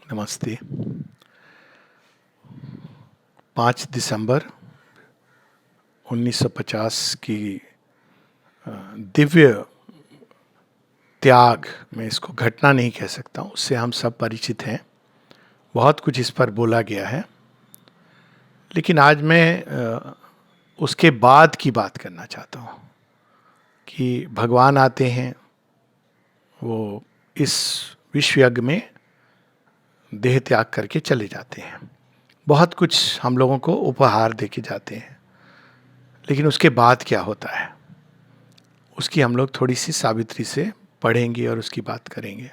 नमस्ते। 5 दिसंबर 1950 की दिव्य त्याग, मैं इसको घटना नहीं कह सकता हूँ, उससे हम सब परिचित हैं। बहुत कुछ इस पर बोला गया है, लेकिन आज मैं उसके बाद की बात करना चाहता हूँ कि भगवान आते हैं, वो इस विश्व यज्ञ में देह त्याग करके चले जाते हैं। बहुत कुछ हम लोगों को उपहार देके जाते हैं, लेकिन उसके बाद क्या होता है उसकी हम लोग थोड़ी सी सावित्री से पढ़ेंगे और उसकी बात करेंगे।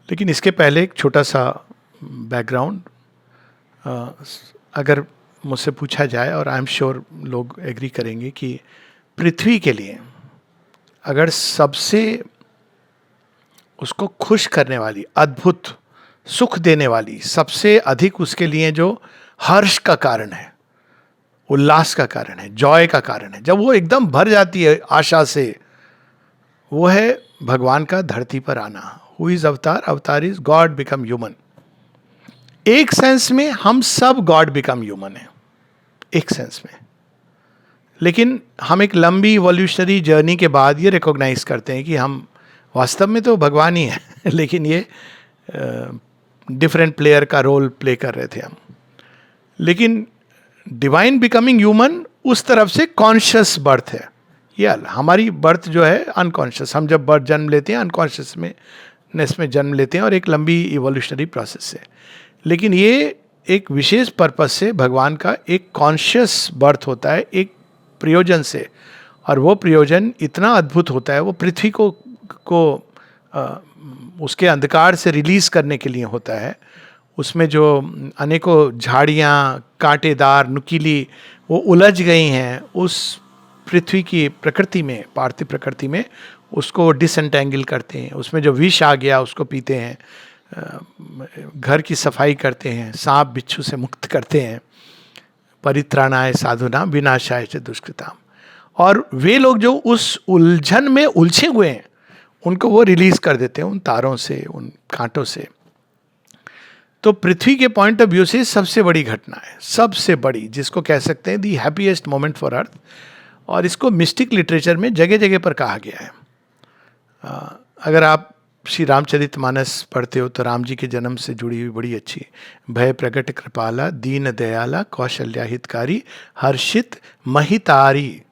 लेकिन इसके पहले एक छोटा सा बैकग्राउंड, अगर मुझसे पूछा जाए, और आई एम श्योर लोग एग्री करेंगे कि पृथ्वी के लिए अगर सबसे उसको खुश करने वाली, अद्भुत सुख देने वाली, सबसे अधिक उसके लिए जो हर्ष का कारण है, उल्लास का कारण है, जॉय का कारण है, जब वो एकदम भर जाती है आशा से, वो है भगवान का धरती पर आना। हु इज अवतार? अवतार इज गॉड बिकम ह्यूमन। एक सेंस में हम सब गॉड बिकम ह्यूमन है, एक सेंस में। लेकिन हम एक लंबी इवोल्यूशनरी जर्नी के बाद ये रिकॉग्नाइज करते हैं कि हम वास्तव में तो भगवान ही हैं लेकिन ये डिफरेंट प्लेयर का रोल प्ले कर रहे थे हम। लेकिन डिवाइन बिकमिंग ह्यूमन उस तरफ से कॉन्शियस बर्थ है। ये हमारी बर्थ जो है अनकॉन्शियस, हम जब बर्थ जन्म लेते हैं अनकॉन्शियस में जन्म लेते हैं और एक लंबी इवोल्यूशनरी प्रोसेस से। लेकिन ये एक विशेष पर्पस से भगवान का एक कॉन्शियस बर्थ होता है, एक प्रयोजन से, और वो प्रयोजन इतना अद्भुत होता है, वो पृथ्वी को उसके अंधकार से रिलीज करने के लिए होता है। उसमें जो अनेकों झाड़ियाँ कांटेदार नुकीली वो उलझ गई हैं उस पृथ्वी की प्रकृति में, पार्थिव प्रकृति में, उसको डिसएंटेंगल करते हैं। उसमें जो विष आ गया उसको पीते हैं, घर की सफाई करते हैं, सांप बिच्छू से मुक्त करते हैं। परित्राणाय साधुनाम विनाशाय च दुष्कृताम। और वे लोग जो उस उलझन में उलझे हुए हैं उनको वो रिलीज कर देते हैं उन तारों से, उन कांटों से। तो पृथ्वी के पॉइंट ऑफ व्यू से सबसे बड़ी घटना है, सबसे बड़ी, जिसको कह सकते हैं दी हैप्पीएस्ट मोमेंट फॉर अर्थ। और इसको मिस्टिक लिटरेचर में जगह जगह पर कहा गया है। अगर आप श्री रामचरितमानस पढ़ते हो तो राम जी के जन्म से जुड़ी हुई बड़ी अच्छी, भय प्रगट कृपाला दीन दयाला कौशल्या हितकारी हर्षित महितारी।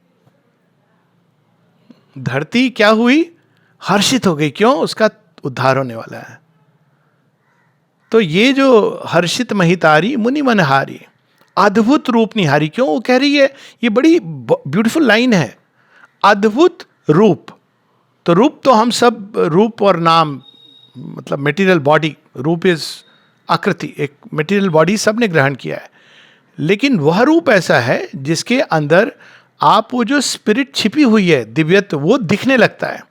धरती क्या हुई? हर्षित हो गई। क्यों? उसका उद्धार होने वाला है। तो ये जो हर्षित महितारी मुनि मनहारी, अद्भुत रूप निहारी। क्यों वो कह रही है? ये बड़ी ब्यूटीफुल लाइन है, अद्भुत रूप। तो रूप तो हम सब, रूप और नाम मतलब मेटीरियल बॉडी, रूप इज आकृति, एक मेटीरियल बॉडी सबने ग्रहण किया है। लेकिन वह रूप ऐसा है जिसके अंदर आप वो जो स्पिरिट छिपी हुई है, दिव्यत्व, वो दिखने लगता है।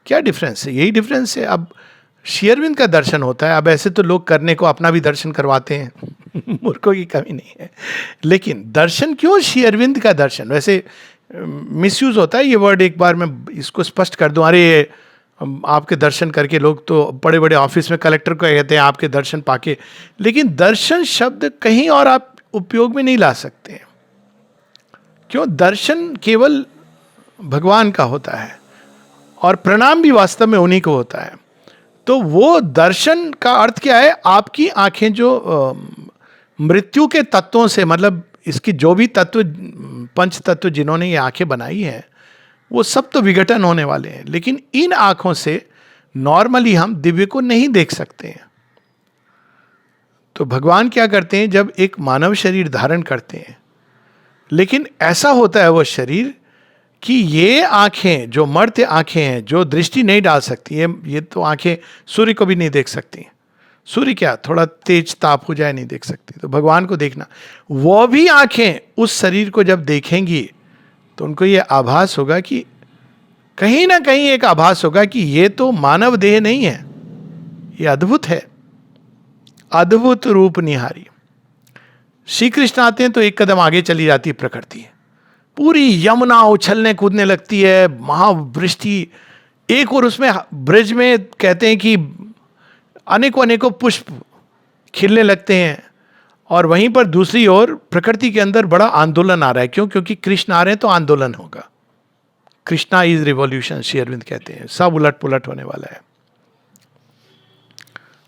क्या डिफरेंस है? यही डिफरेंस है। अब श्री अरविंद का दर्शन होता है। अब ऐसे तो लोग करने को अपना भी दर्शन करवाते हैं मूर्खों की कमी नहीं है। लेकिन दर्शन क्यों श्री अरविंद का दर्शन? वैसे मिसयूज होता है ये वर्ड, एक बार मैं इसको स्पष्ट कर दूं। अरे आपके दर्शन करके, लोग तो बड़े बड़े ऑफिस में कलेक्टर को कहते हैं आपके दर्शन पाके। लेकिन दर्शन शब्द कहीं और आप उपयोग में नहीं ला सकते। क्यों? दर्शन केवल भगवान का होता है और प्रणाम भी वास्तव में उन्हीं को होता है। तो वो दर्शन का अर्थ क्या है? आपकी आंखें जो मृत्यु के तत्वों से, मतलब इसकी जो भी तत्व, पंच तत्व जिन्होंने ये आंखें बनाई हैं, वो सब तो विघटन होने वाले हैं। लेकिन इन आंखों से नॉर्मली हम दिव्य को नहीं देख सकते हैं। तो भगवान क्या करते हैं? जब एक मानव शरीर धारण करते हैं, लेकिन ऐसा होता है वो शरीर कि ये आंखें, जो मर्त्य आंखें हैं, जो दृष्टि नहीं डाल सकती, ये तो आंखें सूर्य को भी नहीं देख सकती। सूर्य क्या, थोड़ा तेज ताप हो जाए, नहीं देख सकती। तो भगवान को देखना, वो भी आंखें उस शरीर को जब देखेंगी तो उनको ये आभास होगा कि कहीं ना कहीं एक आभास होगा कि ये तो मानव देह नहीं है, ये अद्भुत है, अद्भुत रूप निहारी। श्री कृष्ण आते हैं तो एक कदम आगे चली जाती है प्रकृति, पूरी यमुना उछलने कूदने लगती है, महावृष्टि। एक और उसमें ब्रिज में कहते हैं कि अनेकों अनेकों पुष्प खिलने लगते हैं, और वहीं पर दूसरी ओर प्रकृति के अंदर बड़ा आंदोलन आ रहा है। क्यों? क्योंकि कृष्ण आ रहे हैं तो आंदोलन होगा। कृष्णा इज रिवॉल्यूशन, श्री अरविंद कहते हैं, सब उलट पुलट होने वाला है।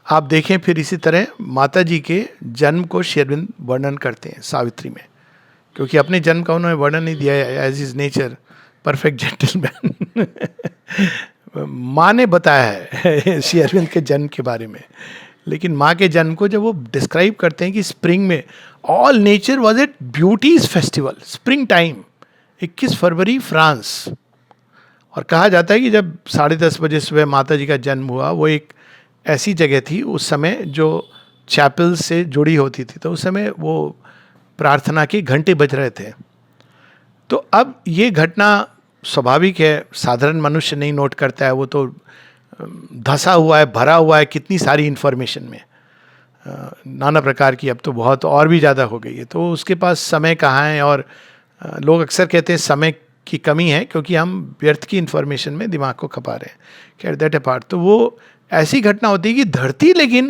आप देखें फिर इसी तरह माता जी के जन्म को श्री अरविंद वर्णन करते हैं सावित्री में, क्योंकि अपने जन्म का उन्होंने वर्णन नहीं दिया है, as is nature perfect gentleman. माँ ने बताया है श्री अरविंद के जन्म के बारे में, लेकिन माँ के जन्म को जब वो डिस्क्राइब करते हैं कि स्प्रिंग में all nature was at beauty's festival, spring time, 21 February France. और कहा जाता है कि जब 10:30 बजे सुबह माता जी का जन्म हुआ, वो एक ऐसी जगह थी उस समय जो चैपल से जुड़ी होती थी, तो उस समय वो प्रार्थना के घंटे बज रहे थे। तो अब ये घटना स्वाभाविक है, साधारण मनुष्य नहीं नोट करता है, वो तो धंसा हुआ है, भरा हुआ है कितनी सारी इन्फॉर्मेशन में, नाना प्रकार की, अब तो बहुत और भी ज़्यादा हो गई है, तो उसके पास समय कहाँ है। और लोग अक्सर कहते हैं समय की कमी है क्योंकि हम व्यर्थ की इन्फॉर्मेशन में दिमाग को खपा रहे हैं। खैर दैट अपार्ट, तो वो ऐसी घटना होती है कि धरती लेकिन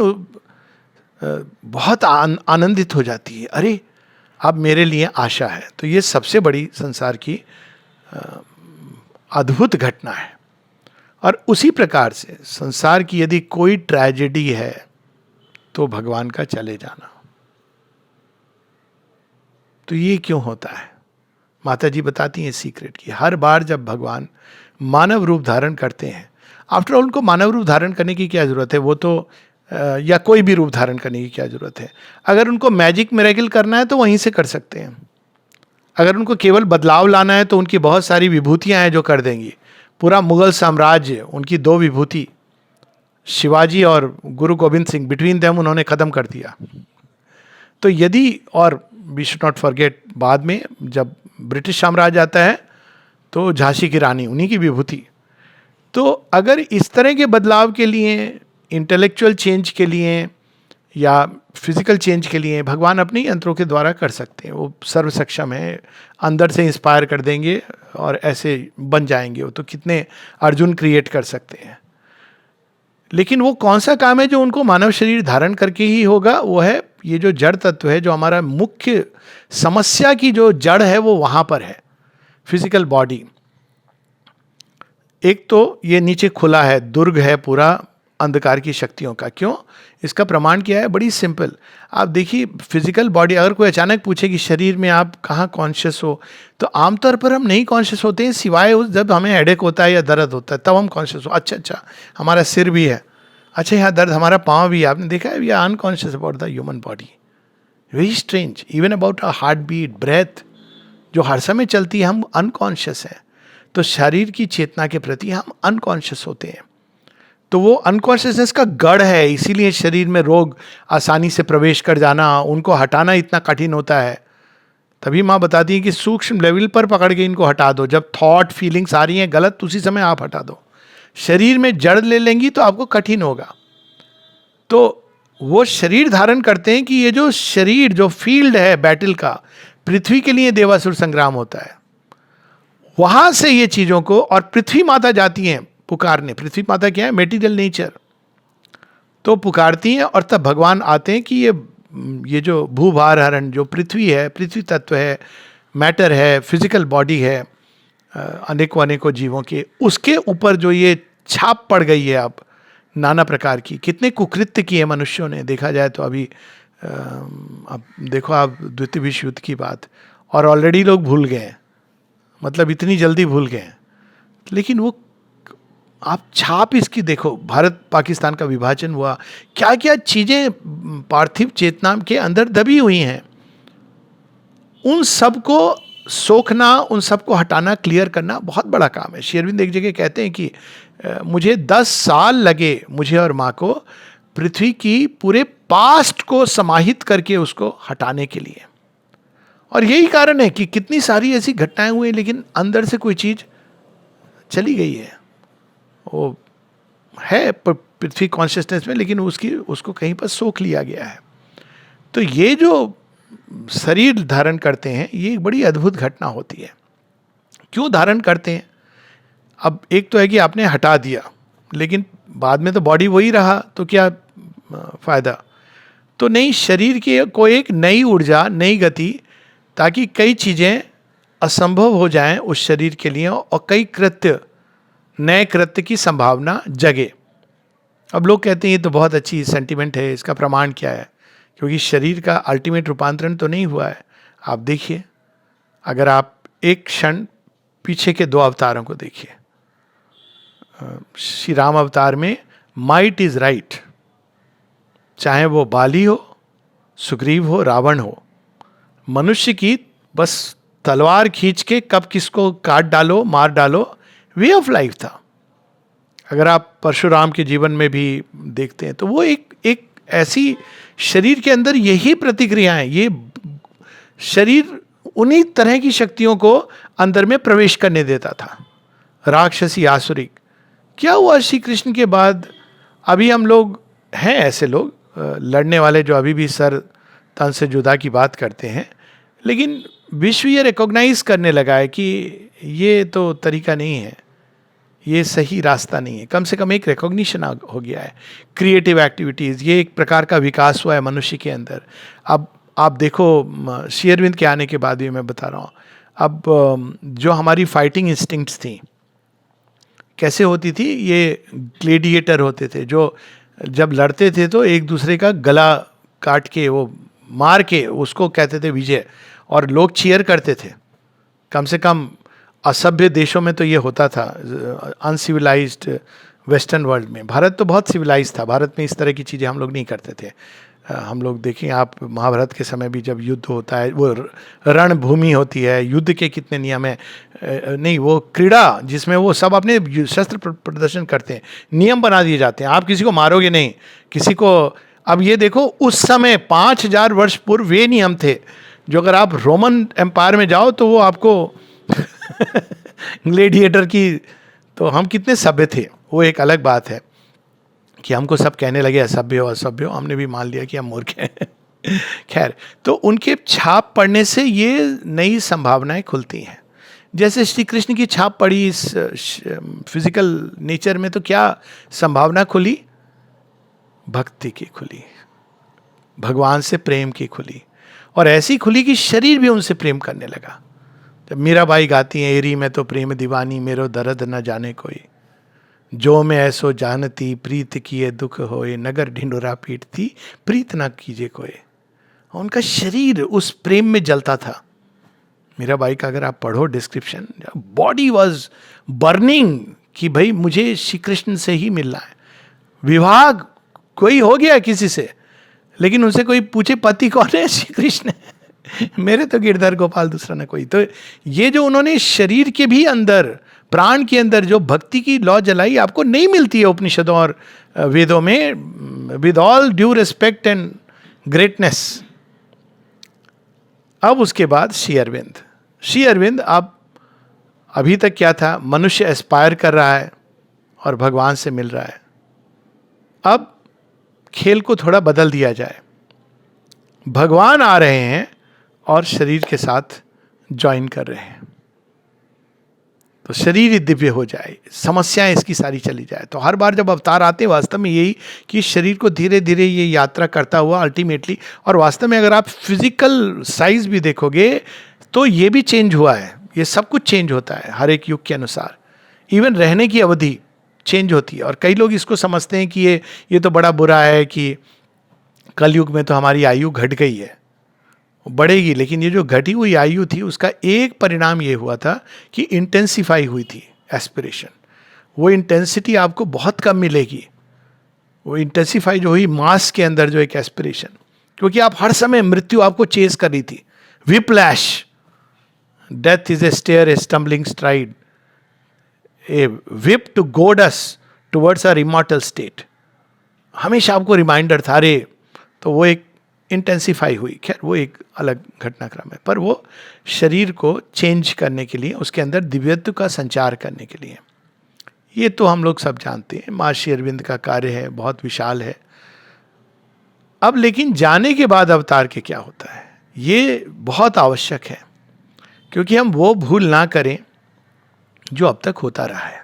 बहुत आनंदित हो जाती है, अरे अब मेरे लिए आशा है। तो ये सबसे बड़ी संसार की अद्भुत घटना है। और उसी प्रकार से संसार की यदि कोई ट्रेजेडी है तो भगवान का चले जाना। तो ये क्यों होता है? माता जी बताती हैं सीक्रेट की, हर बार जब भगवान मानव रूप धारण करते हैं, आफ्टर ऑल उनको मानव रूप धारण करने की क्या जरूरत है, वो तो या कोई भी रूप धारण करने की क्या जरूरत है। अगर उनको मैजिक मिरेकल करना है तो वहीं से कर सकते हैं। अगर उनको केवल बदलाव लाना है तो उनकी बहुत सारी विभूतियां हैं जो कर देंगी। पूरा मुगल साम्राज्य, उनकी 2 विभूति, शिवाजी और गुरु गोविंद सिंह, बिटवीन देम उन्होंने खत्म कर दिया। तो यदि, और वी शुड नॉट फॉरगेट, बाद में जब ब्रिटिश साम्राज्य आता है तो झांसी की रानी, उन्हीं की विभूति। तो अगर इस तरह के बदलाव के लिए, इंटेलेक्चुअल चेंज के लिए या फिजिकल चेंज के लिए भगवान अपने ही यंत्रों के द्वारा कर सकते हैं। वो सर्व सक्षम है, अंदर से इंस्पायर कर देंगे और ऐसे बन जाएंगे। वो तो कितने अर्जुन क्रिएट कर सकते हैं। लेकिन वो कौन सा काम है जो उनको मानव शरीर धारण करके ही होगा? वो है ये जो जड़ तत्व है, जो हमारा मुख्य समस्या की जो जड़ है वो वहाँ पर है, फिजिकल बॉडी। एक तो ये नीचे खुला है, दुर्ग है पूरा अंधकार की शक्तियों का। क्यों? इसका प्रमाण क्या है? बड़ी सिंपल। आप देखिए फिजिकल बॉडी, अगर कोई अचानक पूछे कि शरीर में आप कहाँ कॉन्शियस हो, तो आमतौर पर हम नहीं कॉन्शियस होते हैं, सिवाय उस जब हमें हेडेक होता है या दर्द होता है तब हम कॉन्शियस हो। अच्छा हमारा सिर भी है, अच्छा यहाँ दर्द, हमारा पाँव भी है। आपने देखा है, we are unconscious about the human body. Very strange, even about a heart beat, breath जो हर समय चलती है, हम अनकॉन्शियस हैं। तो शरीर की चेतना के प्रति हम अनकॉन्शियस होते हैं। तो वो अनकॉन्शियसनेस का गढ़ है, इसीलिए शरीर में रोग आसानी से प्रवेश कर जाना, उनको हटाना इतना कठिन होता है। तभी माँ बताती है कि सूक्ष्म लेवल पर पकड़ के इनको हटा दो। जब थॉट फीलिंग्स आ रही हैं गलत, उसी समय आप हटा दो। शरीर में जड़ ले लेंगी तो आपको कठिन होगा। तो वो शरीर धारण करते हैं कि ये जो शरीर, जो फील्ड है बैटल का, पृथ्वी के लिए देवासुर संग्राम होता है, वहां से ये चीजों को, और पृथ्वी माता जाती हैं पुकारने। पृथ्वी माता क्या है? Material nature. तो पुकारती हैं और तब भगवान आते हैं कि ये जो भूभार हरण, जो पृथ्वी है, पृथ्वी तत्व है, मैटर है, फिजिकल बॉडी है, अनेकों अनेकों जीवों के, उसके ऊपर जो ये छाप पड़ गई है अब नाना प्रकार की। कितने कुकृत्य किए मनुष्यों ने, देखा जाए तो अभी अब देखो आप द्वितीय विश्व युद्ध की बात, और ऑलरेडी लोग भूल गए हैं, मतलब इतनी जल्दी भूल गए हैं। लेकिन वो आप छाप इसकी देखो, भारत पाकिस्तान का विभाजन हुआ, क्या क्या चीजें पार्थिव चेतना के अंदर दबी हुई हैं, उन सबको सोखना, उन सबको हटाना, क्लियर करना बहुत बड़ा काम है। श्री अरविंद एक जगह कहते हैं कि मुझे 10 साल लगे, मुझे और माँ को, पृथ्वी की पूरे पास्ट को समाहित करके उसको हटाने के लिए। और यही कारण है कि कितनी सारी ऐसी घटनाएं हुई, लेकिन अंदर से कोई चीज चली गई है, वो है पृथ्वी कॉन्शियसनेस में, लेकिन उसको कहीं पर सोख लिया गया है। तो ये जो शरीर धारण करते हैं, ये एक बड़ी अद्भुत घटना होती है। क्यों धारण करते हैं? अब एक तो है कि आपने हटा दिया, लेकिन बाद में तो बॉडी वही रहा, तो क्या फायदा। तो नई शरीर की को एक नई ऊर्जा, नई गति, ताकि कई चीजें असंभव हो जाएं उस शरीर के लिए और कई कृत्य, नए कृत्य की संभावना जगे। अब लोग कहते हैं ये तो बहुत अच्छी सेंटिमेंट है, इसका प्रमाण क्या है? क्योंकि शरीर का अल्टीमेट रूपांतरण तो नहीं हुआ है। आप देखिए, अगर आप एक क्षण पीछे के 2 अवतारों को देखिए, श्री राम अवतार में माइट इज राइट, चाहे वो बाली हो, सुग्रीव हो, रावण हो, मनुष्य की बस तलवार खींच के कब किसको काट डालो, मार डालो, वे ऑफ लाइफ था। अगर आप परशुराम के जीवन में भी देखते हैं तो वो एक ऐसी शरीर के अंदर यही प्रतिक्रियाएं, ये शरीर उन्हीं तरह की शक्तियों को अंदर में प्रवेश करने देता था, राक्षसी, आसुरिक। क्या हुआ श्री कृष्ण के बाद? अभी हम लोग हैं ऐसे लोग लड़ने वाले जो अभी भी सर तन से जुदा की बात करते हैं, लेकिन विश्व ये रिकॉग्नाइज करने लगा है कि ये तो तरीका नहीं है, ये सही रास्ता नहीं है। कम से कम एक रिकॉग्निशन हो गया है। क्रिएटिव एक्टिविटीज़, ये एक प्रकार का विकास हुआ है मनुष्य के अंदर। अब आप देखो, श्री अरविंद के आने के बाद भी मैं बता रहा हूँ, अब जो हमारी फाइटिंग इंस्टिंक्ट्स थी कैसे होती थी, ये ग्लेडिएटर होते थे जो जब लड़ते थे तो एक दूसरे का गला काट के, वो मार के, उसको कहते थे विजय, और लोग चीयर करते थे। कम से कम असभ्य देशों में तो ये होता था, अनसिविलाइज्ड वेस्टर्न वर्ल्ड में। भारत तो बहुत सिविलाइज था, भारत में इस तरह की चीज़ें हम लोग नहीं करते थे। हम लोग देखें, आप महाभारत के समय भी जब युद्ध होता है, वो रणभूमि होती है, युद्ध के कितने नियम है, नहीं वो क्रीड़ा जिसमें वो सब अपने शस्त्र प्रदर्शन करते हैं, नियम बना दिए जाते हैं, आप किसी को मारोगे नहीं, किसी को। अब ये देखो, उस समय 5000 वर्ष पूर्व वे नियम थे जो अगर आप रोमन एम्पायर में जाओ तो वो आपको ग्लेडिएटर की, तो हम कितने सभ्य थे, वो एक अलग बात है कि हमको सब कहने लगे असभ्य हो असभ्य हो, हमने भी मान लिया कि हम मूर्ख हैं। खैर, तो उनके छाप पड़ने से ये नई संभावनाएं खुलती हैं। जैसे श्री कृष्ण की छाप पड़ी इस फिजिकल नेचर में, तो क्या संभावना खुली? भक्ति की खुली, भगवान से प्रेम की खुली, और ऐसी खुली कि शरीर भी उनसे प्रेम करने लगा। जब मीराबाई गाती हैं, एरी में तो प्रेम दीवानी, मेरो दर्द न जाने कोई, जो मैं ऐसो जानती, प्रीत किए दुख होए, नगर ढिंडोरा पीटती, प्रीत ना कीजिए कोई। उनका शरीर उस प्रेम में जलता था। मीराबाई का अगर आप पढ़ो डिस्क्रिप्शन, बॉडी वॉज बर्निंग कि भाई मुझे श्री कृष्ण से ही मिलना है। विवाह कोई हो गया किसी से, लेकिन उनसे कोई पूछे पति कौन है? श्री कृष्ण है। मेरे तो गिरधर गोपाल, दूसरा ना कोई। तो ये जो उन्होंने शरीर के भी अंदर, प्राण के अंदर जो भक्ति की लौ जलाई, आपको नहीं मिलती है उपनिषदों और वेदों में, with all due respect and greatness. अब उसके बाद श्री अरविंद अब अभी तक क्या था? मनुष्य एस्पायर कर रहा है और भगवान से मिल रहा है। अब खेल को थोड़ा बदल दिया जाए, भगवान आ रहे हैं और शरीर के साथ ज्वाइन कर रहे हैं, तो शरीर ही दिव्य हो जाए, समस्याएं इसकी सारी चली जाए। तो हर बार जब अवतार आते हैं वास्तव में यही कि शरीर को धीरे धीरे ये यात्रा करता हुआ अल्टीमेटली, और वास्तव में अगर आप फिजिकल साइज भी देखोगे तो ये भी चेंज हुआ है। ये सब कुछ चेंज होता है हर एक युग के अनुसार, इवन रहने की अवधि चेंज होती है। और कई लोग इसको समझते हैं कि ये तो बड़ा बुरा है कि कलयुग में तो हमारी आयु घट गई है, बढ़ेगी। लेकिन ये जो घटी हुई आयु थी उसका एक परिणाम ये हुआ था कि इंटेंसिफाई हुई थी एस्पिरेशन। वो इंटेंसिटी आपको बहुत कम मिलेगी, वो इंटेंसिफाई जो हुई मास के अंदर जो एक एस्पिरेशन, क्योंकि आप हर समय मृत्यु आपको चेज कर रही थी। Whiplash, death is a stair, a stumbling stride, a whip to goad us towards our immortal state. हमेशा आपको रिमाइंडर था। अरे, तो वो एक इंटेंसिफाई हुई। खैर, वो एक अलग घटनाक्रम है, पर वो शरीर को चेंज करने के लिए, उसके अंदर दिव्यत्व का संचार करने के लिए, ये तो हम लोग सब जानते हैं। महर्षि अरविंद का कार्य है, बहुत विशाल है। अब लेकिन जाने के बाद अवतार के क्या होता है, ये बहुत आवश्यक है, क्योंकि हम वो भूल ना करें जो अब तक होता रहा है।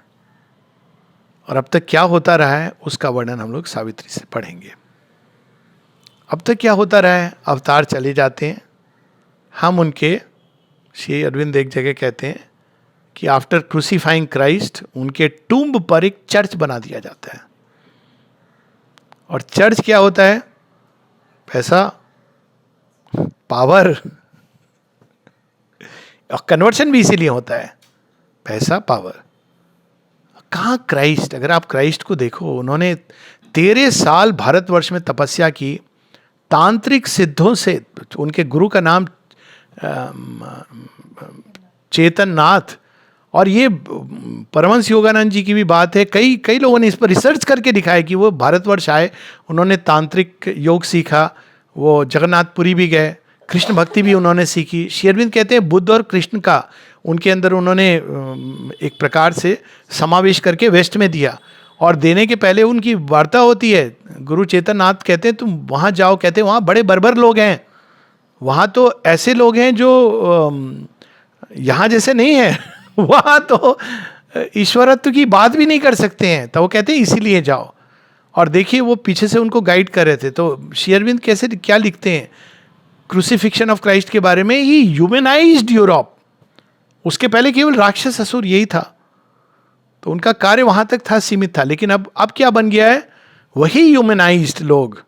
और अब तक क्या होता रहा है उसका वर्णन हम लोग सावित्री से पढ़ेंगे। अब तक क्या होता रहा है, अवतार चले जाते हैं, हम उनके, श्री अरविंद एक जगह कहते हैं कि आफ्टर क्रूसीफाइंग क्राइस्ट उनके टूम्ब पर एक चर्च बना दिया जाता है. और चर्च क्या होता है? पैसा, पावर. और कन्वर्शन भी इसीलिए होता है, पैसा पावर. कहाँ क्राइस्ट? अगर आप क्राइस्ट को देखो, उन्होंने 13 साल भारतवर्ष में तपस्या की, तांत्रिक सिद्धों से. उनके गुरु का नाम चेतन नाथ. और ये परमहंस योगानंद जी की भी बात है, कई कई लोगों ने इस पर रिसर्च करके दिखाया कि वो भारतवर्ष आए, उन्होंने तांत्रिक योग सीखा, वो जगन्नाथपुरी भी गए, कृष्ण भक्ति भी उन्होंने सीखी. श्री अरविंद कहते हैं बुद्ध और कृष्ण का उनके अंदर उन्होंने एक प्रकार से समावेश करके वेस्ट में दिया. और देने के पहले उनकी वार्ता होती है. गुरु चेतन नाथ कहते हैं तुम वहाँ जाओ, कहते हैं वहाँ बड़े बर्बर लोग हैं, वहाँ तो ऐसे लोग हैं जो यहाँ जैसे नहीं है. वहाँ तो ईश्वरत्व की बात भी नहीं कर सकते हैं. तो वो कहते हैं इसीलिए जाओ. और देखिए वो पीछे से उनको गाइड कर रहे थे. तो श्री अरविंद कैसे क्या लिखते हैं क्रूसिफिक्शन ऑफ क्राइस्ट के बारे में? ही ह्यूमनाइज्ड यूरोप. उसके पहले केवल राक्षस असुर यही था. तो उनका कार्य वहां तक था, सीमित था. लेकिन अब क्या बन गया है? वही ह्यूमनाइज्ड लोग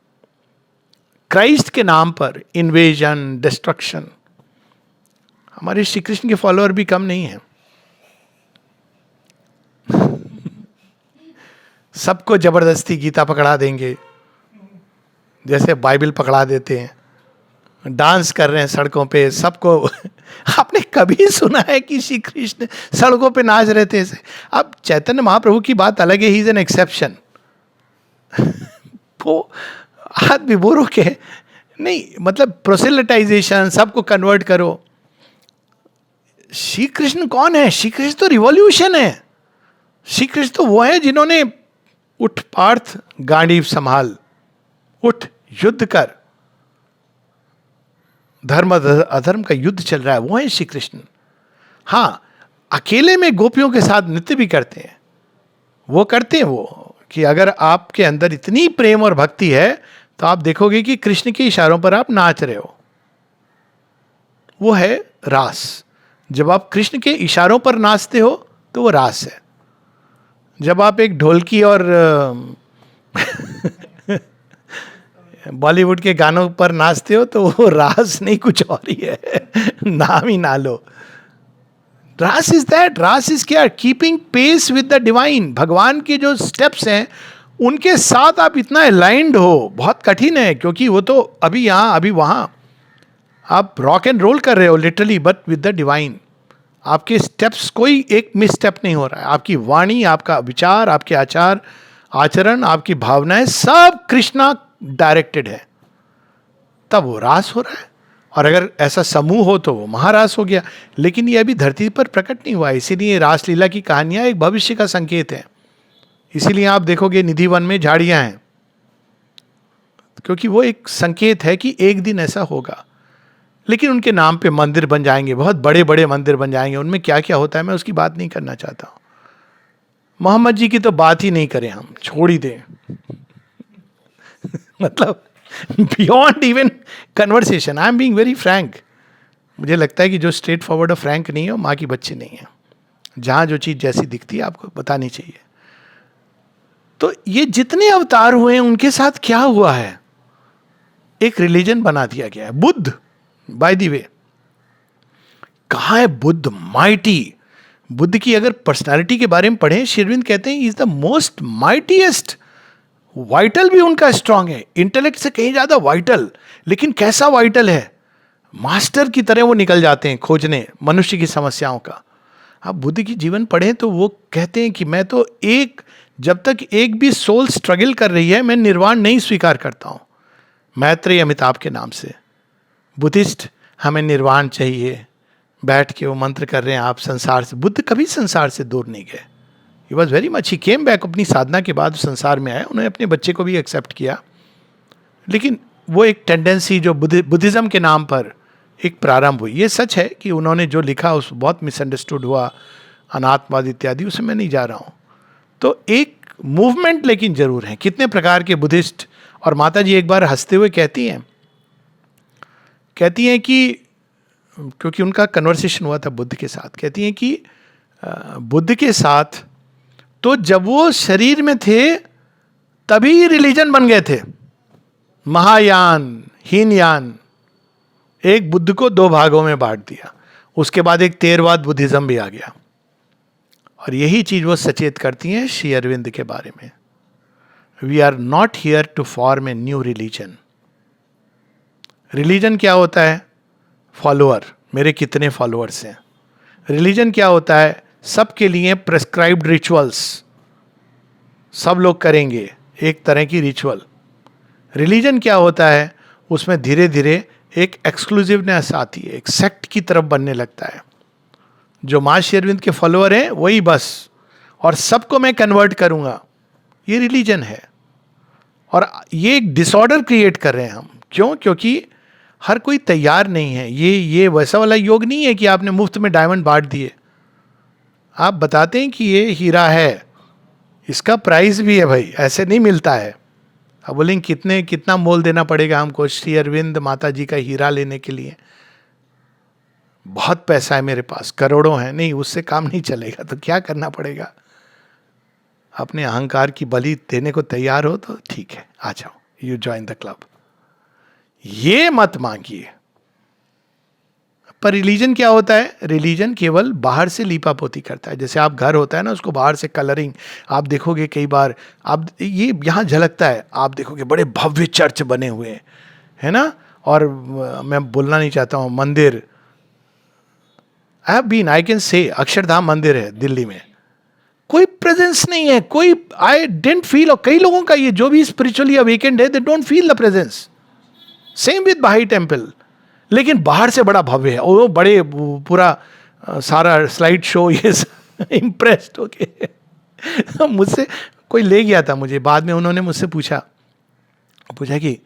क्राइस्ट के नाम पर इन्वेजन, डिस्ट्रक्शन. हमारे श्री कृष्ण के फॉलोअर भी कम नहीं है. सबको जबरदस्ती गीता पकड़ा देंगे, जैसे बाइबल पकड़ा देते हैं. डांस कर रहे हैं सड़कों पे सबको. आपने कभी सुना है कि श्री कृष्ण सड़कों पे नाच रहे थे ऐसे? अब चैतन्य महाप्रभु की बात अलग है, ही इज एन एक्सेप्शन. वो हाथ भी बोरो के नहीं, मतलब प्रोसेलेटाइजेशन, सबको कन्वर्ट करो. श्री कृष्ण कौन है? श्री कृष्ण तो रिवॉल्यूशन है. श्री कृष्ण तो वो है जिन्होंने उठ पार्थ गांडीव संभाल, उठ युद्ध कर, धर्म अधर्म का युद्ध चल रहा है, वो है श्री कृष्ण. हाँ, अकेले में गोपियों के साथ नृत्य भी करते हैं. वो करते हैं वो कि अगर आपके अंदर इतनी प्रेम और भक्ति है तो आप देखोगे कि कृष्ण के इशारों पर आप नाच रहे हो. वो है रास. जब आप कृष्ण के इशारों पर नाचते हो तो वो रास है. जब आप एक ढोलकी और बॉलीवुड के गानों पर नाचते हो तो वो रास नहीं, कुछ और ही है. नाम ही ना लो. Raas is that. Raas is क्या? Keeping pace with the divine. भगवान के जो स्टेप्स हैं उनके साथ आप इतना अलाइंड हो. बहुत कठिन है, क्योंकि वो तो अभी यहाँ अभी वहाँ आप रॉक एंड रोल कर रहे हो literally, but with the divine. आपके स्टेप्स कोई एक मिस स्टेप नहीं हो रहा है. आपकी वाणी, आपका विचार, आपके आचार आचरण, आपकी भावनाएं सब कृष्णा डायरेक्टेड है. तब वो रास हो रहा है. और अगर ऐसा समूह हो तो वो महारास हो गया. लेकिन ये अभी धरती पर प्रकट नहीं हुआ. इसीलिए रासलीला की कहानियां एक भविष्य का संकेत है. इसीलिए आप देखोगे निधि वन में झाड़ियां हैं, क्योंकि वो एक संकेत है कि एक दिन ऐसा होगा. लेकिन उनके नाम पे मंदिर बन जाएंगे, बहुत बड़े बड़े मंदिर बन जाएंगे. उनमें क्या क्या होता है मैं उसकी बात नहीं करना चाहता हूँ. मोहम्मद जी की तो बात ही नहीं करें, हम छोड़ ही दें. मतलब beyond even conversation. I am being very Frank. मुझे लगता है कि जो स्ट्रेट फॉरवर्ड और फ्रैंक नहीं है वो माँ की बच्ची नहीं है. जहाँ जो चीज़ जैसी दिखती है आपको बतानी चाहिए. तो ये जितने अवतार हुए हैं उनके साथ क्या हुआ है? एक रिलीजन बना दिया गया है. बुद्ध, बाय द वे, कहाँ है बुद्ध? माइटी. बुद्ध की अगर पर्सनालिटी के बारे में पढ़ें, श्री अरविंद कहते हैं is the most mightiest. Vital भी उनका स्ट्रांग है, इंटेलेक्ट से कहीं ज्यादा वाइटल. लेकिन कैसा वाइटल है? मास्टर की तरह वो निकल जाते हैं खोजने मनुष्य की समस्याओं का. आप बुद्ध की जीवन पढ़ें तो वो कहते हैं कि मैं तो जब तक एक भी सोल स्ट्रगल कर रही है मैं निर्वाण नहीं स्वीकार करता हूं. मैत्रेय अमिताभ के नाम से बुद्धिस्ट, हमें निर्वाण चाहिए. बैठ के वो मंत्र कर रहे हैं आप संसार से. बुद्ध कभी संसार से दूर नहीं गए. He was very much, he came back. अपनी साधना के बाद संसार में आए, उन्होंने अपने बच्चे को भी एक्सेप्ट किया. लेकिन वो एक टेंडेंसी जो बुद्धिज्म के नाम पर एक प्रारंभ हुई. ये सच है कि उन्होंने जो लिखा उस बहुत मिसअंडरस्टूड हुआ, अनात्मवाद इत्यादि, उसमें मैं नहीं जा रहा हूँ. तो एक मूवमेंट लेकिन जरूर है. कितने प्रकार के बुद्धिस्ट और माता जी एक बार हंसते हुए कहती हैं कि, क्योंकि उनका कन्वर्सेशन हुआ था बुद्ध के साथ, कहती हैं कि बुद्ध के साथ तो जब वो शरीर में थे तभी रिलीजन बन गए थे, महायान हीनयान। एक बुद्ध को 2 भागों में बांट दिया, उसके बाद एक थेरवाद बुद्धिज्म भी आ गया। और यही चीज वो सचेत करती हैं श्री अरविंद के बारे में। We are not here to form a new religion. Religion क्या होता है? फॉलोअर, मेरे कितने फॉलोअर्स हैं। रिलीजन क्या होता है? सबके लिए प्रेस्क्राइब्ड रिचुअल्स, सब लोग करेंगे एक तरह की रिचुअल। रिलीजन क्या होता है? उसमें धीरे धीरे एक एक्सक्लूसिवनेस आती है, एक सेक्ट की तरफ बनने लगता है। जो मां श्री अरविंद के फॉलोअर हैं वही बस, और सबको मैं कन्वर्ट करूंगा, ये रिलीजन है। और ये एक डिसऑर्डर क्रिएट कर रहे हैं हम। क्यों? क्योंकि हर कोई तैयार नहीं है। ये वैसा वाला योग नहीं है कि आपने मुफ्त में डायमंड बांट दिए। आप बताते हैं कि ये हीरा है, इसका प्राइस भी है भाई, ऐसे नहीं मिलता है। अब बोलेंगे कितना मोल देना पड़ेगा हमको श्री अरविंद माता जी का हीरा लेने के लिए? बहुत पैसा है मेरे पास, करोड़ों हैं। नहीं, उससे काम नहीं चलेगा। तो क्या करना पड़ेगा? अपने अहंकार की बलि देने को तैयार हो तो ठीक है, आ जाओ, यू ज्वाइन द क्लब। ये मत मांगिए। पर रिलीजन क्या होता है? रिलीजन केवल बाहर से लीपापोती करता है। जैसे आप घर होता है ना, उसको बाहर से कलरिंग, आप देखोगे कई बार, आप ये यहाँ झलकता है, आप देखोगे बड़े भव्य चर्च बने हुए हैं, है ना। और मैं बोलना नहीं चाहता हूँ, मंदिर, I have been, I can say, Akshardham मंदिर है दिल्ली में, कोई प्रेजेंस नहीं है, कोई, आई डेंट फील। और कई लोगों का ये जो भी स्पिरिचुअली अवेकेंड है, they don't feel the presence. Same with बाही टेम्पल। लेकिन बाहर से बड़ा भव्य है, वो बड़े पूरा सारा स्लाइड शो, ये इम्प्रेस्ड होके मुझसे कोई ले गया था मुझे। बाद में उन्होंने मुझसे पूछा कि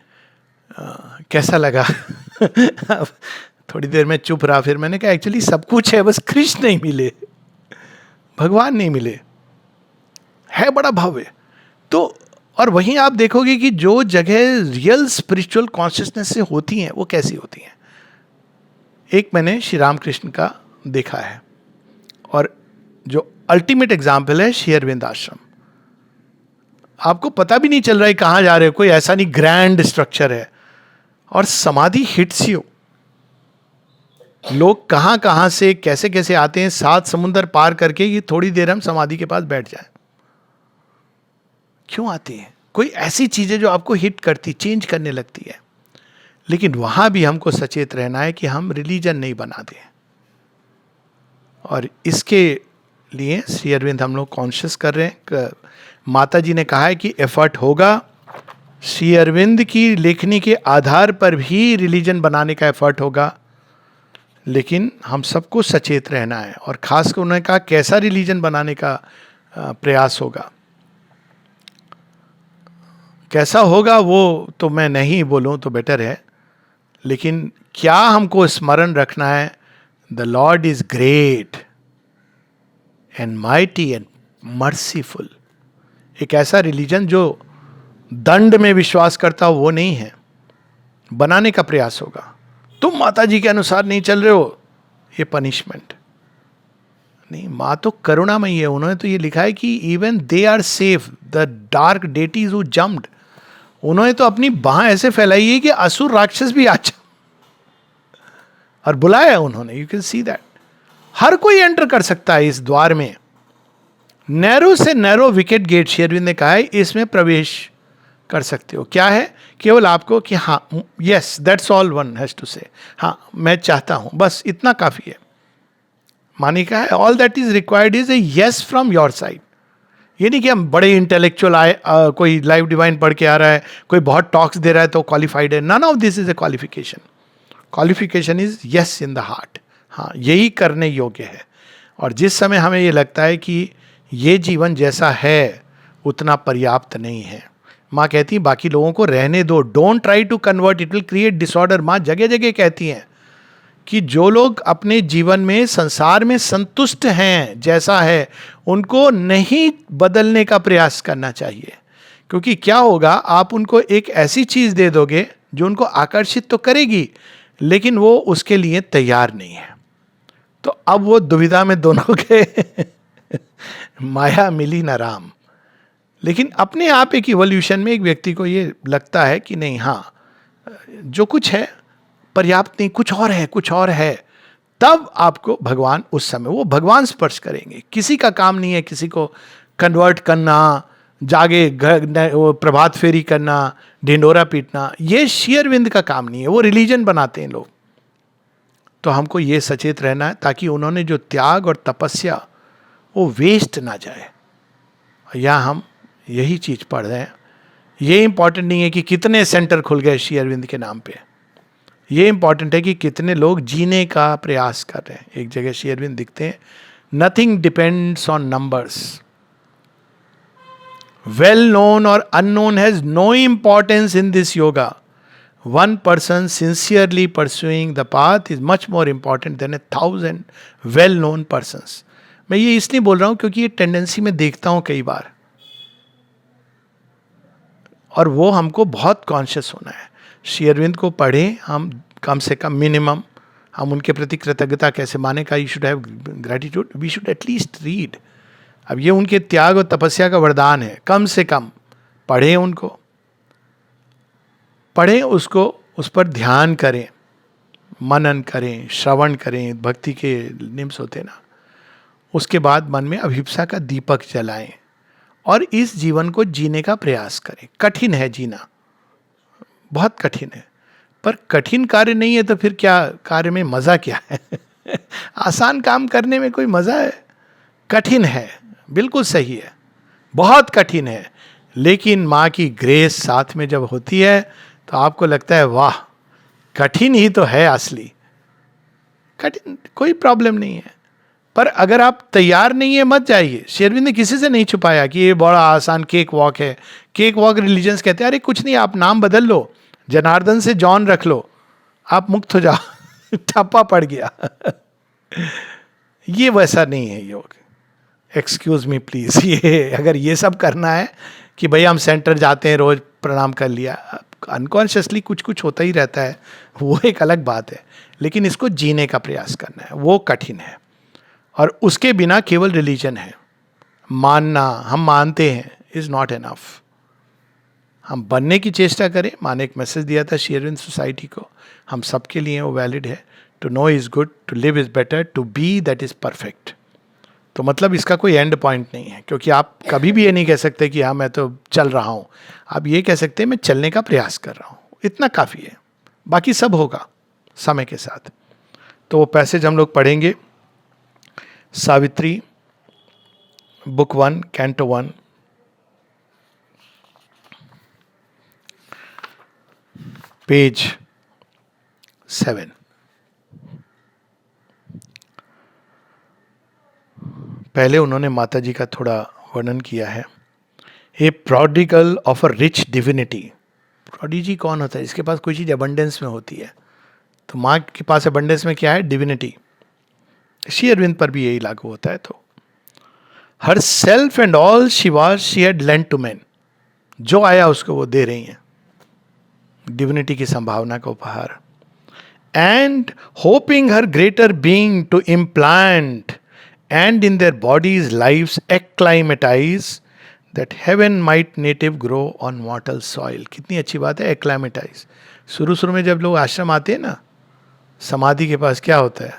कैसा लगा थोड़ी देर में चुप रहा, फिर मैंने कहा एक्चुअली सब कुछ है, बस कृष्ण नहीं मिले, भगवान नहीं मिले, है बड़ा भव्य। तो और वहीं आप देखोगे कि जो जगह रियल स्पिरिचुअल कॉन्शियसनेस से होती हैं वो कैसी होती हैं। एक मैंने श्री रामकृष्ण का देखा है, और जो अल्टीमेट एग्जाम्पल है श्री अरविंद आश्रम। आपको पता भी नहीं चल रहा है कहाँ जा रहे हो, कोई ऐसा नहीं ग्रैंड स्ट्रक्चर है, और समाधि हिट्स यू। लोग कहाँ कहाँ से कैसे कैसे आते हैं, 7 समुंदर पार करके, ये थोड़ी देर हम समाधि के पास बैठ जाएं। क्यों आती है? कोई ऐसी चीजें जो आपको हिट करती, चेंज करने लगती है। लेकिन वहां भी हमको सचेत रहना है कि हम रिलीजन नहीं बना दें। और इसके लिए श्री अरविंद हम लोग कॉन्शियस कर रहे हैं। माता जी ने कहा है कि एफर्ट होगा, श्री अरविंद की लेखनी के आधार पर भी रिलीजन बनाने का एफर्ट होगा, लेकिन हम सबको सचेत रहना है। और खासकर उन्होंने कहा कैसा रिलीजन बनाने का प्रयास होगा। कैसा होगा वो तो मैं नहीं बोलूं तो बेटर है, लेकिन क्या हमको स्मरण रखना है? The Lord is great and mighty and merciful. एक ऐसा रिलीजन जो दंड में विश्वास करता हो वो नहीं है, बनाने का प्रयास होगा। तुम माता जी के अनुसार नहीं चल रहे हो, ये पनिशमेंट नहीं। माँ तो करुणामयी है, उन्होंने तो ये लिखा है कि even they are safe, the dark deities who jumped. उन्होंने तो अपनी बाह ऐसे फैलाई है कि असुर राक्षस भी आचा, और बुलाया उन्होंने। यू कैन सी दैट हर कोई एंटर कर सकता है इस द्वार में। नैरो से narrow wicket gate Shri Aurobindo ने कहा है, इसमें प्रवेश कर सकते हो। क्या है? केवल आपको कि हाँ, yes, that's all one has to say, हाँ मैं चाहता हूं, बस इतना काफी है। मानी का है all that is required is a yes from your side. ये नहीं कि हम बड़े इंटेलेक्चुअल आए, कोई लाइव डिवाइन पढ़ के आ रहा है, कोई बहुत टॉक्स दे रहा है तो क्वालिफाइड है। None of this is a qualification. Qualification is yes in the heart. हाँ, यही करने योग्य है। और जिस समय हमें ये लगता है कि ये जीवन जैसा है उतना पर्याप्त नहीं है, माँ कहती है बाकी लोगों को रहने दो, don't try to convert, it will create disorder. माँ जगह जगह कहती हैं कि जो लोग अपने जीवन में संसार में संतुष्ट हैं जैसा है, उनको नहीं बदलने का प्रयास करना चाहिए, क्योंकि क्या होगा, आप उनको एक ऐसी चीज दे दोगे जो उनको आकर्षित तो करेगी, लेकिन वो उसके लिए तैयार नहीं है। तो अब वो दुविधा में दोनों के माया मिली ना राम। लेकिन अपने आप एक इवोल्यूशन में एक व्यक्ति को ये लगता है कि नहीं, हाँ जो कुछ है पर्याप्त नहीं, कुछ और है, कुछ और है, तब आपको भगवान उस समय वो भगवान स्पर्श करेंगे। किसी का काम नहीं है किसी को कन्वर्ट करना, जागे वो प्रभात फेरी करना, ढिंडोरा पीटना, ये श्री अरविंद का काम नहीं है, वो रिलीजन बनाते हैं लोग। तो हमको ये सचेत रहना है ताकि उन्होंने जो त्याग और तपस्या वो वेस्ट ना जाए। या हम यही चीज पढ़ रहे हैं। ये इंपॉर्टेंट नहीं है कि कितने सेंटर खुल गए श्री अरविंद के नाम पे, ये इंपॉर्टेंट है कि कितने लोग जीने का प्रयास कर रहे हैं। एक जगह श्री अरविंद दिखते हैं, nothing depends on numbers, well known और unknown has no importance in this yoga, one person sincerely pursuing the path is much more important than 1,000 well known persons. मैं ये इसलिए बोल रहा हूं क्योंकि ये टेंडेंसी में देखता हूं कई बार, और वो हमको बहुत कॉन्शियस होना है। श्री अरविंद को पढ़ें हम, कम से कम मिनिमम हम उनके प्रति कृतज्ञता कैसे माने का, you should have gratitude, we should at least read. अब ये उनके त्याग और तपस्या का वरदान है, कम से कम पढ़ें उनको, पढ़ें उसको, उस पर ध्यान करें, मनन करें, श्रवण करें, भक्ति के निम्स होते ना। उसके बाद मन में अभिप्सा का दीपक जलाएं और इस जीवन को जीने का प्रयास करें। कठिन है जीना, बहुत कठिन है, पर कठिन कार्य नहीं है तो फिर क्या कार्य में मजा क्या है? आसान काम करने में कोई मजा है? कठिन है, बिल्कुल सही है, बहुत कठिन है, लेकिन माँ की ग्रेस साथ में जब होती है तो आपको लगता है वाह, कठिन ही तो है असली। कठिन कोई प्रॉब्लम नहीं है, पर अगर आप तैयार नहीं है मत जाइए। शेरविंद ने किसी से नहीं छुपाया कि ये बड़ा आसान केक वॉक है। केक वॉक रिलीजन्स कहते हैं अरे कुछ नहीं, आप नाम बदल लो, जनार्दन से जॉन रख लो, आप मुक्त हो जाओ। ठप्पा पड़ गया। ये वैसा नहीं है योग। एक्सक्यूज मी प्लीज, ये अगर ये सब करना है कि भाई हम सेंटर जाते हैं रोज प्रणाम कर लिया, अनकॉन्शियसली कुछ कुछ होता ही रहता है, वो एक अलग बात है, लेकिन इसको जीने का प्रयास करना है, वो कठिन है। और उसके बिना केवल रिलीजन है, मानना हम मानते हैं इज नॉट एनफ। हम बनने की चेष्टा करें। माने एक मैसेज दिया था श्री अरविंद सोसाइटी को, हम सबके लिए वो वैलिड है। To know is good, to live is better, to be that is perfect. तो मतलब इसका कोई एंड पॉइंट नहीं है, क्योंकि आप कभी भी ये नहीं कह सकते कि हाँ मैं तो चल रहा हूँ। आप ये कह सकते हैं मैं चलने का प्रयास कर रहा हूँ, इतना काफ़ी है, बाकी सब होगा समय के साथ। तो वो पैसेज हम लोग पढ़ेंगे, सावित्री बुक 1 कैंटो 1 पेज 7। पहले उन्होंने माता जी का थोड़ा वर्णन किया है। A prodigal of a rich divinity. Prodigy कौन होता है? इसके पास कोई चीज़ अबंडेंस में होती है। तो माँ के पास अबंडेंस में क्या है? डिविनिटी। श्री अरविंद पर भी यही लागू होता है। तो her self and all she had lent to man. जो आया उसको वो दे रही हैं, डिविनिटी की संभावना का उपहार। And hoping her greater being to implant and in their bodies lives acclimatize that heaven might native grow on mortal soil। कितनी अच्छी बात है, acclimatize। शुरू में जब लोग आश्रम आते हैं ना, समाधि के पास क्या होता है?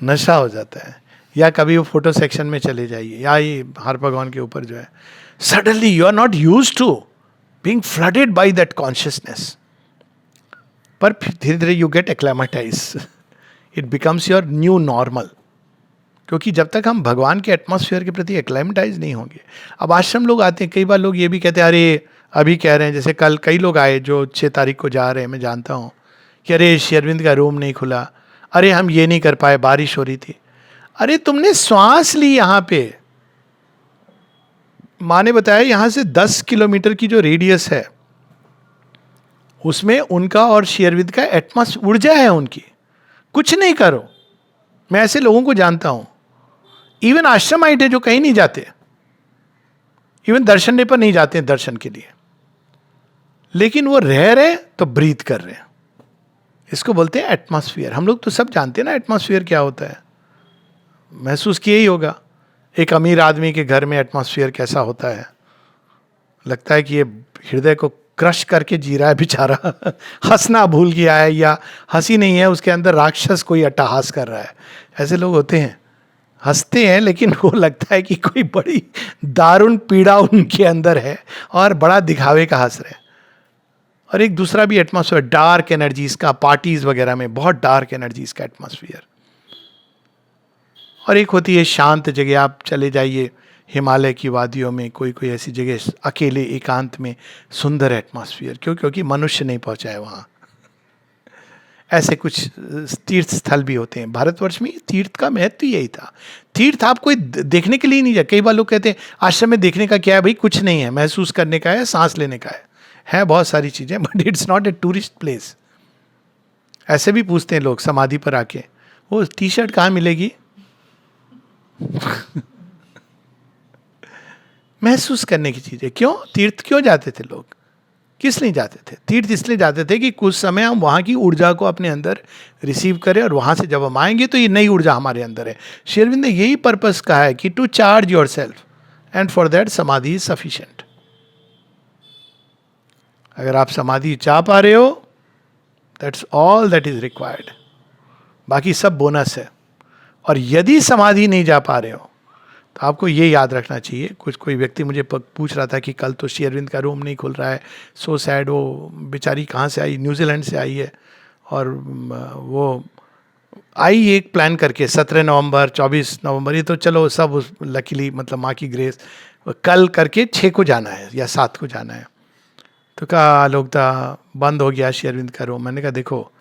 नशा हो जाता है। या कभी वो फोटो सेक्शन में चले जाइए, या ये हर भगवान के ऊपर जो है, suddenly you are not used to being flooded by that consciousness, पर धीरे धीरे you get acclimatize, it becomes your new normal. क्योंकि जब तक हम भगवान के एटमॉस्फेयर के प्रति एक्लाइमेटाइज नहीं होंगे। अब आश्रम लोग आते हैं, कई बार लोग ये भी कहते हैं, अरे अभी कह रहे हैं, जैसे कल कई लोग आए जो 6 तारीख को जा रहे हैं, मैं जानता हूँ, कि अरे श्री अरविंद का रूम नहीं खुला, अरे हम ये नहीं कर पाए, बारिश हो रही थी। अरे तुमने श्वास ली यहाँ पे। माँ ने बताया यहाँ से 10 किलोमीटर की जो रेडियस है उसमें उनका और श्री अरविंद का एटमॉस्फेयर, ऊर्जा है उनकी। कुछ नहीं करो। मैं ऐसे लोगों को जानता हूं, इवन आश्रमाइट है जो कहीं नहीं जाते, इवन दर्शन डे पर नहीं जाते हैं दर्शन के लिए, लेकिन वो रह रहे तो ब्रीथ कर रहे हैं। इसको बोलते हैं एटमॉस्फेयर। हम लोग तो सब जानते हैं ना एटमॉस्फेयर क्या होता है, महसूस किया ही होगा। एक अमीर आदमी के घर में एटमॉस्फेयर कैसा होता है, लगता है कि ये हृदय को क्रश करके जी रहा है बेचारा हंसना भूल गया है, या हंसी नहीं है, उसके अंदर राक्षस कोई अट्टहास कर रहा है। ऐसे लोग होते हैं, हंसते हैं लेकिन वो लगता है कि कोई बड़ी दारुण पीड़ा उनके अंदर है और बड़ा दिखावे का हंस रहे हैं। और एक दूसरा भी एटमॉस्फेयर डार्क एनर्जीज का, पार्टीज वगैरह में बहुत डार्क एनर्जीज का एटमॉस्फेयर। और एक होती है शांत जगह, आप चले जाइए हिमालय की वादियों में, कोई कोई ऐसी जगह अकेले एकांत में, सुंदर एटमॉस्फेयर। क्यों? क्योंकि मनुष्य नहीं पहुंचा है वहाँ। ऐसे कुछ तीर्थ स्थल भी होते हैं भारतवर्ष में। तीर्थ का महत्व यही था। तीर्थ आप कोई देखने के लिए नहीं जाए। कई बार लोग कहते हैं आश्रम में देखने का क्या है भाई, कुछ नहीं है, महसूस करने का है, सांस लेने का है बहुत सारी चीजें, but it's not a tourist place. ऐसे भी पूछते हैं लोग समाधि पर आके, वो टी शर्ट कहाँ मिलेगी महसूस करने की चीज है। क्यों तीर्थ क्यों जाते थे लोग, किस लिए जाते थे? तीर्थ इसलिए जाते थे कि कुछ समय हम वहाँ की ऊर्जा को अपने अंदर रिसीव करें, और वहाँ से जब हम आएंगे तो ये नई ऊर्जा हमारे अंदर है। श्री अरविंद ने यही पर्पस कहा है कि to charge your self, and for that samadhi is sufficient. अगर आप समाधि चाह पा रहे हो, that's all that is required, बाकी सब बोनस है। और यदि समाधि नहीं जा पा रहे हो तो आपको ये याद रखना चाहिए। कोई व्यक्ति मुझे पूछ रहा था कि कल तो श्री अरविंद का रूम नहीं खुल रहा है, सो सैड। वो बेचारी कहाँ से आई, न्यूजीलैंड से आई है, और वो आई एक प्लान करके 17 नवंबर 24 नवंबर, ये तो चलो सब लकीली मतलब माँ की ग्रेस, कल करके 6 को जाना है या 7 को जाना है। तो कहा लोग था बंद हो गया श्री अरविंद का रूम। मैंने कहा देखो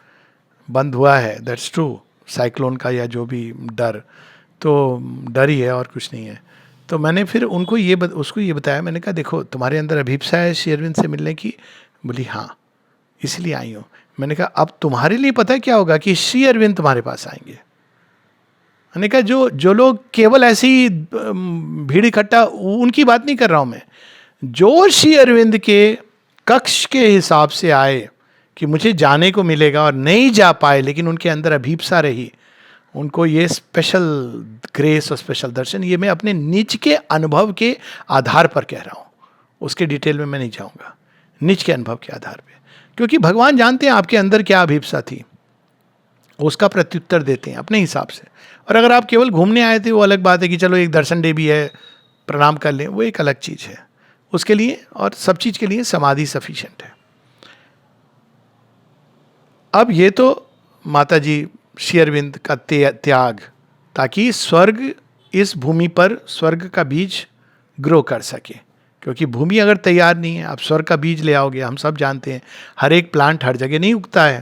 बंद हुआ है, दैट्स ट्रू, साइक्लोन का या जो भी डर, तो डर ही है और कुछ नहीं है। तो मैंने फिर उनको उसको ये बताया, मैंने कहा देखो तुम्हारे अंदर अभिप्सा है श्री अरविंद से मिलने की। बोली हाँ इसलिए आई हूँ। मैंने कहा अब तुम्हारे लिए पता है क्या होगा, कि श्री अरविंद तुम्हारे पास आएंगे। मैंने कहा जो लोग केवल ऐसी भीड़ इकट्ठा, उनकी बात नहीं कर रहा हूँ मैं। जो श्री अरविंद के कक्ष के हिसाब से आए कि मुझे जाने को मिलेगा और नहीं जा पाए, लेकिन उनके अंदर अभीप्सा रही, उनको ये स्पेशल ग्रेस और स्पेशल दर्शन, ये मैं अपने निज के अनुभव के आधार पर कह रहा हूँ, उसके डिटेल में मैं नहीं जाऊँगा, निज के अनुभव के आधार पे। क्योंकि भगवान जानते हैं आपके अंदर क्या अभीप्सा थी, उसका प्रत्युत्तर देते हैं अपने हिसाब से। और अगर आप केवल घूमने आए थे वो अलग बात है कि चलो एक दर्शन डे भी है, प्रणाम कर लें, वो एक अलग चीज़ है। उसके लिए और सब चीज़ के लिए समाधि सफिशिएंट है। अब ये तो माता जी श्री अरविंद का त्याग, ताकि स्वर्ग इस भूमि पर स्वर्ग का बीज ग्रो कर सके। क्योंकि भूमि अगर तैयार नहीं है, आप स्वर्ग का बीज ले आओगे, हम सब जानते हैं हर एक प्लांट हर जगह नहीं उगता है।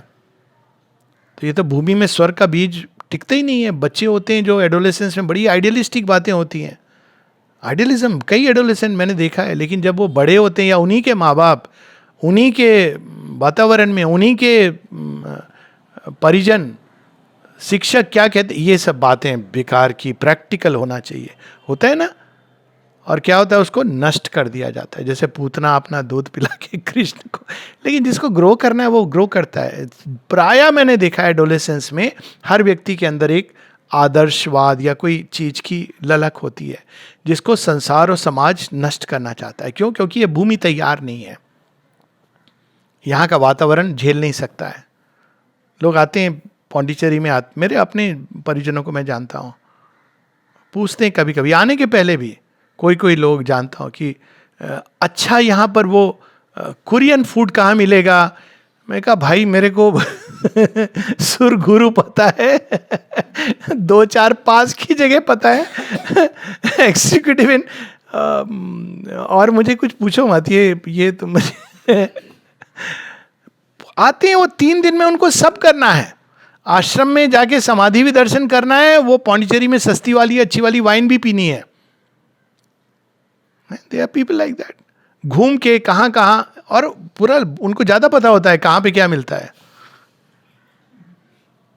तो ये तो भूमि में स्वर्ग का बीज टिकता ही नहीं है। बच्चे होते हैं जो एडोलेसेंस में बड़ी आइडियलिस्टिक बातें होती हैं, आइडियलिज्म, कई एडोलेसेंट मैंने देखा है, लेकिन जब वो बड़े होते हैं या उन्हीं के माँ बाप, उन्हीं के वातावरण में, उन्हीं के परिजन, शिक्षक क्या कहते, ये सब बातें बेकार की, प्रैक्टिकल होना चाहिए, होता है ना। और क्या होता है, उसको नष्ट कर दिया जाता है, जैसे पूतना अपना दूध पिला के कृष्ण को। लेकिन जिसको ग्रो करना है वो ग्रो करता है। प्रायः मैंने देखा है एडोलेसेंस में हर व्यक्ति के अंदर एक आदर्शवाद या कोई चीज की ललक होती है, जिसको संसार और समाज नष्ट करना चाहता है। क्यों? क्योंकि ये भूमि तैयार नहीं है, यहाँ का वातावरण झेल नहीं सकता है। लोग आते हैं पौंडीचेरी में, मेरे अपने परिजनों को मैं जानता हूँ, पूछते हैं कभी कभी आने के पहले भी, कोई लोग जानता हूँ कि अच्छा यहाँ पर वो कोरियन फूड कहाँ मिलेगा। मैं कहा भाई मेरे को सुरगुरु पता है 2-4 पास की जगह पता है एग्जीक्यूटिव इन, और मुझे कुछ पूछो मत, ये तो मुझे आते हैं वो 3 दिन में उनको सब करना है। आश्रम में जाके समाधि भी दर्शन करना है, वो पौंडीचेरी में सस्ती वाली अच्छी वाली वाइन भी पीनी है। There are people like that, घूम के कहाँ कहाँ, और पूरा उनको ज्यादा पता होता है कहाँ पे क्या मिलता है,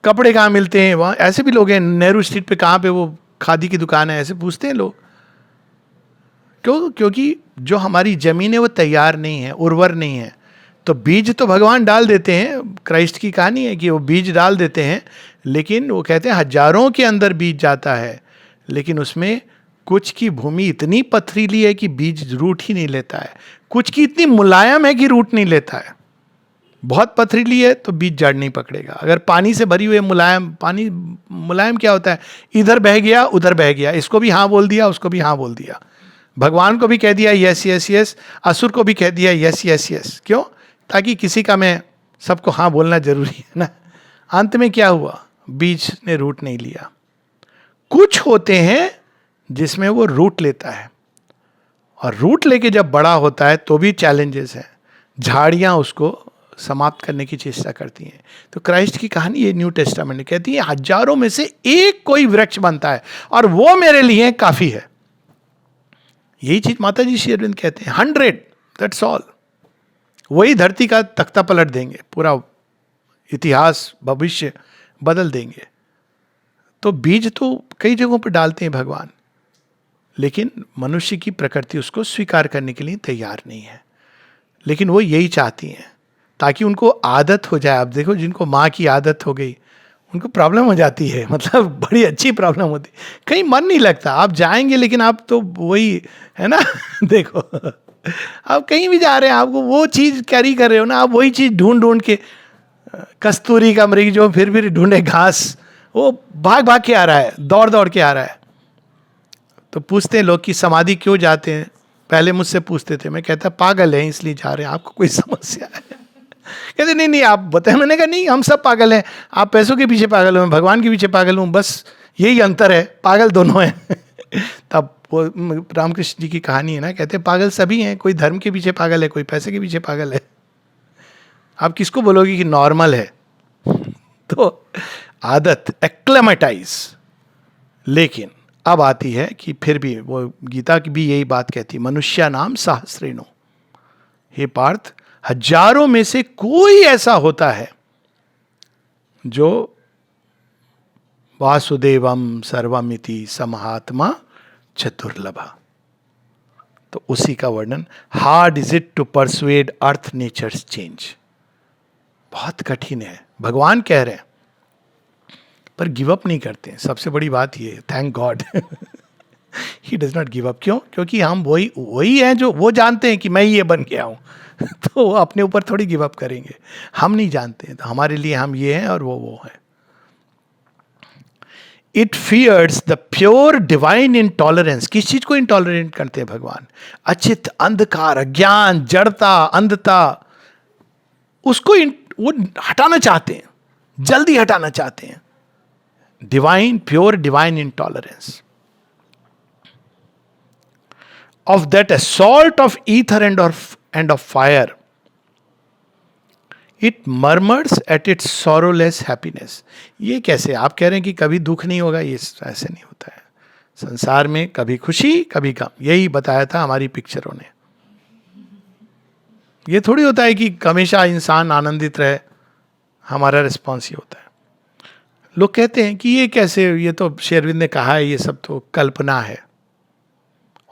कपड़े कहाँ मिलते हैं वहाँ। ऐसे भी लोग हैं नेहरू स्ट्रीट पे, कहाँ पे वो खादी की दुकान है, ऐसे पूछते हैं लोग। क्यों? क्योंकि जो हमारी जमीन है वो तैयार नहीं है, उर्वर नहीं है। तो बीज तो भगवान डाल देते हैं, क्राइस्ट की कहानी है कि वो बीज डाल देते हैं, लेकिन वो कहते हैं हजारों के अंदर बीज जाता है, लेकिन उसमें कुछ की भूमि इतनी पथरीली है कि बीज रूट ही नहीं लेता है, कुछ की इतनी मुलायम है कि रूट नहीं लेता है। बहुत पथरीली है तो बीज जड़ नहीं पकड़ेगा। अगर पानी से भरी हुई मुलायम, पानी मुलायम क्या होता है, इधर बह गया उधर बह गया, इसको भी हाँ बोल दिया उसको भी हाँ बोल दिया, भगवान को भी कह दिया यस यस यस, असुर को भी कह दिया यस यस यस। क्यों? ताकि किसी का मैं सबको हाँ बोलना जरूरी है ना। अंत में क्या हुआ, बीज ने रूट नहीं लिया। कुछ होते हैं जिसमें वो रूट लेता है, और रूट लेके जब बड़ा होता है तो भी चैलेंजेस हैं, झाड़ियां उसको समाप्त करने की चेष्टा करती हैं। तो क्राइस्ट की कहानी ये न्यू टेस्टामेंट में कहती है हजारों में से एक कोई वृक्ष बनता है और वो मेरे लिए काफी है। यही चीज माता जी श्री अरविंद कहते हैं, 100 दैट्स ऑल। वही धरती का तख्ता पलट देंगे, पूरा इतिहास भविष्य बदल देंगे। तो बीज तो कई जगहों पर डालते हैं भगवान, लेकिन मनुष्य की प्रकृति उसको स्वीकार करने के लिए तैयार नहीं है। लेकिन वो यही चाहती हैं ताकि उनको आदत हो जाए। अब देखो, जिनको माँ की आदत हो गई उनको प्रॉब्लम हो जाती है, मतलब बड़ी अच्छी प्रॉब्लम होती है, कहीं मन नहीं लगता। आप जाएंगे लेकिन आप तो वही है ना देखो, आप कहीं भी जा रहे हैं, आपको वो चीज़ कैरी कर रहे हो ना, आप वही चीज़ ढूंढ ढूंढ के, कस्तूरी का मरीज जो फिर ढूंढे घास, वो भाग भाग के आ रहा है, दौड़ दौड़ के आ रहा है। तो पूछते हैं लोग कि समाधि क्यों जाते हैं, पहले मुझसे पूछते थे, मैं कहता पागल है इसलिए जा रहे हैं, आपको कोई समस्या है? कहते नहीं आप बताए। मैंने कहा नहीं, हम सब पागल हैं, आप पैसों के पीछे पागल हो, मैं भगवान के पीछे पागल हूँ, बस यही अंतर है, पागल दोनों हैं। तब वो रामकृष्ण जी की कहानी है ना, कहते हैं पागल सभी हैं, कोई धर्म के पीछे पागल है, कोई पैसे के पीछे पागल है। आप किसको बोलोगे कि नॉर्मल है? तो आदत एक्लेमेटाइज। लेकिन अब आती है कि फिर भी वो गीता की भी यही बात कहती, मनुष्य नाम सहस्रेणो। हे पार्थ, हजारों में से कोई ऐसा होता है जो वासुदेवम सर्वमिति समहात्मा चतुर्लभा। तो उसी का वर्णन, hard is it to persuade earth nature's change. बहुत कठिन है, भगवान कह रहे हैं, पर गिव अप नहीं करते हैं। सबसे बड़ी बात ये, thank God he does not give up. क्यों? क्योंकि हम वही हैं जो वो जानते हैं कि मैं ये बन गया हूं तो वो अपने ऊपर थोड़ी गिव अप करेंगे, हम नहीं जानते हैं। तो हमारे लिए हम ये हैं और वो है। It fears the pure divine intolerance. किस चीज को इंटॉलरेंट करते हैं भगवान? अचित, अंधकार, अज्ञान, जड़ता, अंधता, उसको वो हटाना चाहते हैं, जल्दी हटाना चाहते हैं। Divine, pure divine intolerance of that assault of ether and of fire, it murmurs at its sorrowless happiness. ये कैसे? आप कह रहे हैं कि कभी दुख नहीं होगा, ये ऐसे नहीं होता है। संसार में कभी खुशी कभी गम, यही बताया था हमारी पिक्चरों ने। ये थोड़ी होता है कि हमेशा इंसान आनंदित रहे, हमारा रिस्पॉन्स ये होता है। लोग कहते हैं कि ये कैसे, ये तो श्री अरविंद ने कहा है, ये सब तो कल्पना है,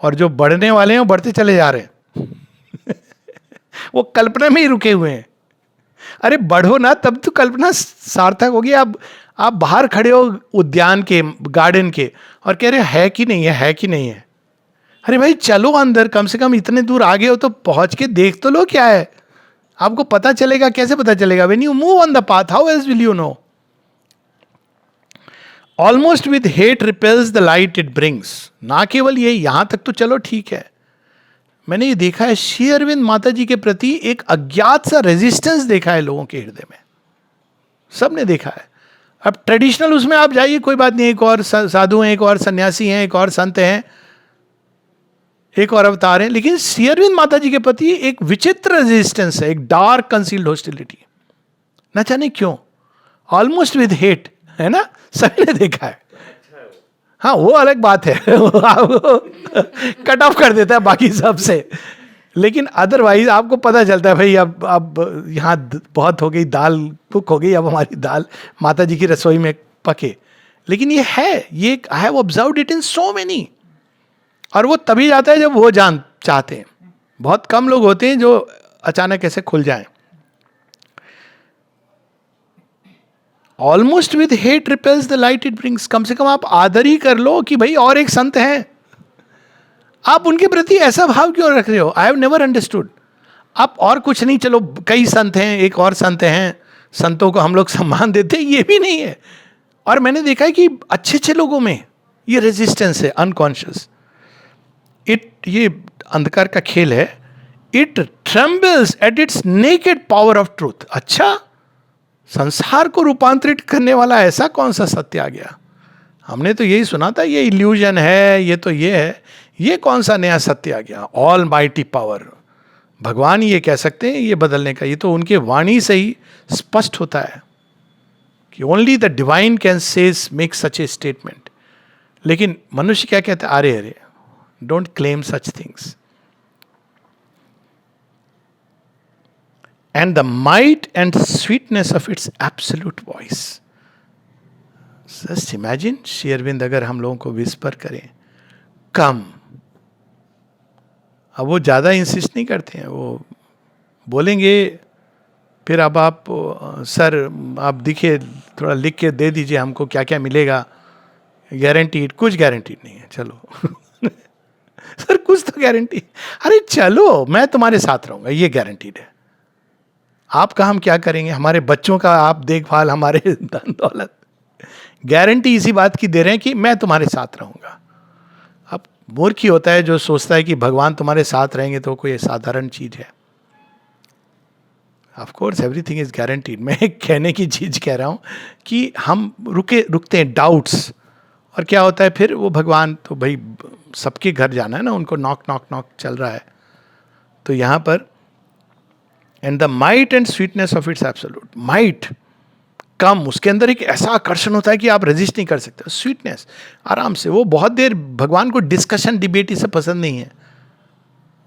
और जो बढ़ने वाले हैं वो बढ़ते चले जा रहे हैं वो कल्पना में ही रुके हुए हैं। अरे बढ़ो ना, तब तो कल्पना सार्थक होगी। आप बाहर खड़े हो उद्यान के, गार्डन के, और कह रहे है कि नहीं है, है कि नहीं है। अरे भाई चलो अंदर, कम से कम इतने दूर आगे हो तो पहुंच के देख तो लो क्या है, आपको पता चलेगा। कैसे पता चलेगा? When you move on the path, how else will you know? Almost with hate repels the light it brings. ना केवल ये, यहां तक तो चलो ठीक है, मैंने ये देखा है श्री अरविंद माता जी के प्रति एक अज्ञात सा रेजिस्टेंस देखा है लोगों के हृदय में, सबने देखा है। अब ट्रेडिशनल उसमें आप जाइए, कोई बात नहीं, एक और साधु हैं, एक और सन्यासी हैं, एक और संत हैं, एक और अवतार हैं, लेकिन श्री अरविंद माता जी के प्रति एक विचित्र रेजिस्टेंस है, एक डार्क कंसील्ड हॉस्टिलिटी, न जाने क्यों, ऑलमोस्ट विद हेट, है ना, सभी ने देखा है। हाँ वो अलग बात है कट ऑफ कर देता है बाकी सब से, लेकिन अदरवाइज आपको पता चलता है भाई अब यहाँ बहुत हो गई, दाल कुक हो गई, अब हमारी दाल माता जी की रसोई में पके। लेकिन ये है, ये I have observed it in so many. और वो तभी जाता है जब वो जान चाहते हैं. बहुत कम लोग होते हैं जो अचानक ऐसे खुल जाएं. Almost with hate repels the light it brings. कम से कम आप आदर ही कर लो कि भाई और एक संत हैं, आप उनके प्रति ऐसा भाव क्यों रख रहे हो? I have never understood. आप और कुछ नहीं, चलो कई संत हैं, एक और संत हैं, संतों को हम लोग सम्मान देते हैं, ये भी नहीं है. और मैंने देखा है कि अच्छे अच्छे लोगों में ये रेजिस्टेंस है, अनकॉन्शियस. ये अंधकार का खेल है. It trembles at its naked power of truth. अच्छा, संसार को रूपांतरित करने वाला ऐसा कौन सा सत्य आ गया? हमने तो यही सुना था, ये इल्यूजन है, ये तो ये है. ये कौन सा नया सत्य आ गया? All mighty power. भगवान ये कह सकते हैं ये बदलने का. ये तो उनके वाणी से ही स्पष्ट होता है कि only the divine can says make such A statement. लेकिन मनुष्य क्या कहता है? अरे अरे, don't claim such things. And the might and sweetness of its absolute voice. Just imagine, Shri Aurobindo अगर हम लोगों को विस्पर करें, कम. अब वो ज़्यादा इंसिस्ट नहीं करते हैं, वो बोलेंगे फिर अब आप सर आप दिखिए, थोड़ा लिख के दे दीजिए हमको क्या क्या मिलेगा, गारंटीड. कुछ गारंटीड नहीं है. चलो सर कुछ तो गारंटी. अरे चलो मैं तुम्हारे साथ रहूँगा, ये गारंटीड है. आपका हम क्या करेंगे? हमारे बच्चों का आप देखभाल, हमारे धन दौलत. गारंटी इसी बात की दे रहे हैं कि मैं तुम्हारे साथ रहूंगा. अब मूर्ख ही होता है जो सोचता है कि भगवान तुम्हारे साथ रहेंगे तो कोई साधारण चीज है. Of course everything is guaranteed. मैं एक कहने की चीज कह रहा हूं कि हम रुकते हैं डाउट्स. और क्या होता है फिर? वो भगवान तो भाई सबके घर जाना है ना, उनको नॉक नॉक नॉक चल रहा है. तो यहां पर and the might and sweetness of its absolute. Might come, उसके अंदर एक ऐसा आकर्षण होता है कि आप रेजिस्ट नहीं कर सकते. स्वीटनेस आराम से, वो बहुत देर भगवान को डिस्कशन डिबेट इसे पसंद नहीं है.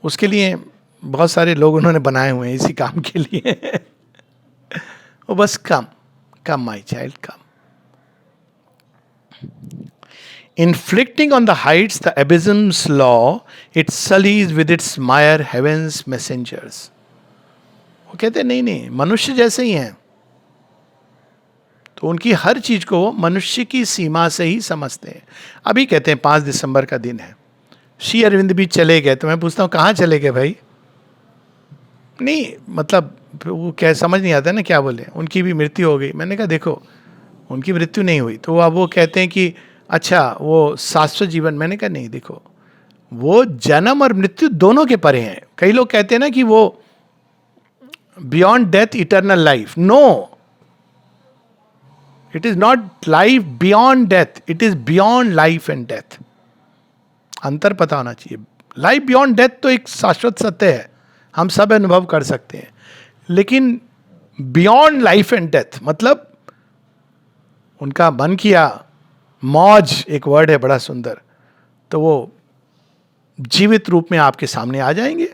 उसके लिए बहुत सारे लोग उन्होंने बनाए हुए हैं इसी काम के लिए. वो बस come come my child come. Inflicting on the heights the abysm's law, it sullies with its mire heaven's messengers. वो कहते नहीं नहीं, मनुष्य जैसे ही हैं, तो उनकी हर चीज को मनुष्य की सीमा से ही समझते हैं. अभी कहते हैं 5 दिसंबर का दिन है, श्री अरविंद भी चले गए. तो मैं पूछता हूँ कहाँ चले गए भाई? नहीं मतलब वो क्या समझ नहीं आता ना क्या बोले. उनकी भी मृत्यु हो गई. मैंने कहा देखो, उनकी मृत्यु नहीं हुई तो अब वो कहते हैं कि अच्छा वो शाश्वत जीवन. मैंने कहा नहीं, देखो वो जन्म और मृत्यु दोनों के परे हैं. कई लोग कहते हैं ना कि वो beyond death eternal life. No, it is not life beyond death, it is beyond life and death. अंतर पता होना चाहिए. लाइफ बियॉन्ड डेथ तो एक शाश्वत सत्य है, हम सब अनुभव कर सकते हैं. लेकिन बियॉन्ड लाइफ एंड डेथ मतलब उनका मन किया, मौज एक वर्ड है बड़ा सुंदर, तो वो जीवित रूप में आपके सामने आ जाएंगे.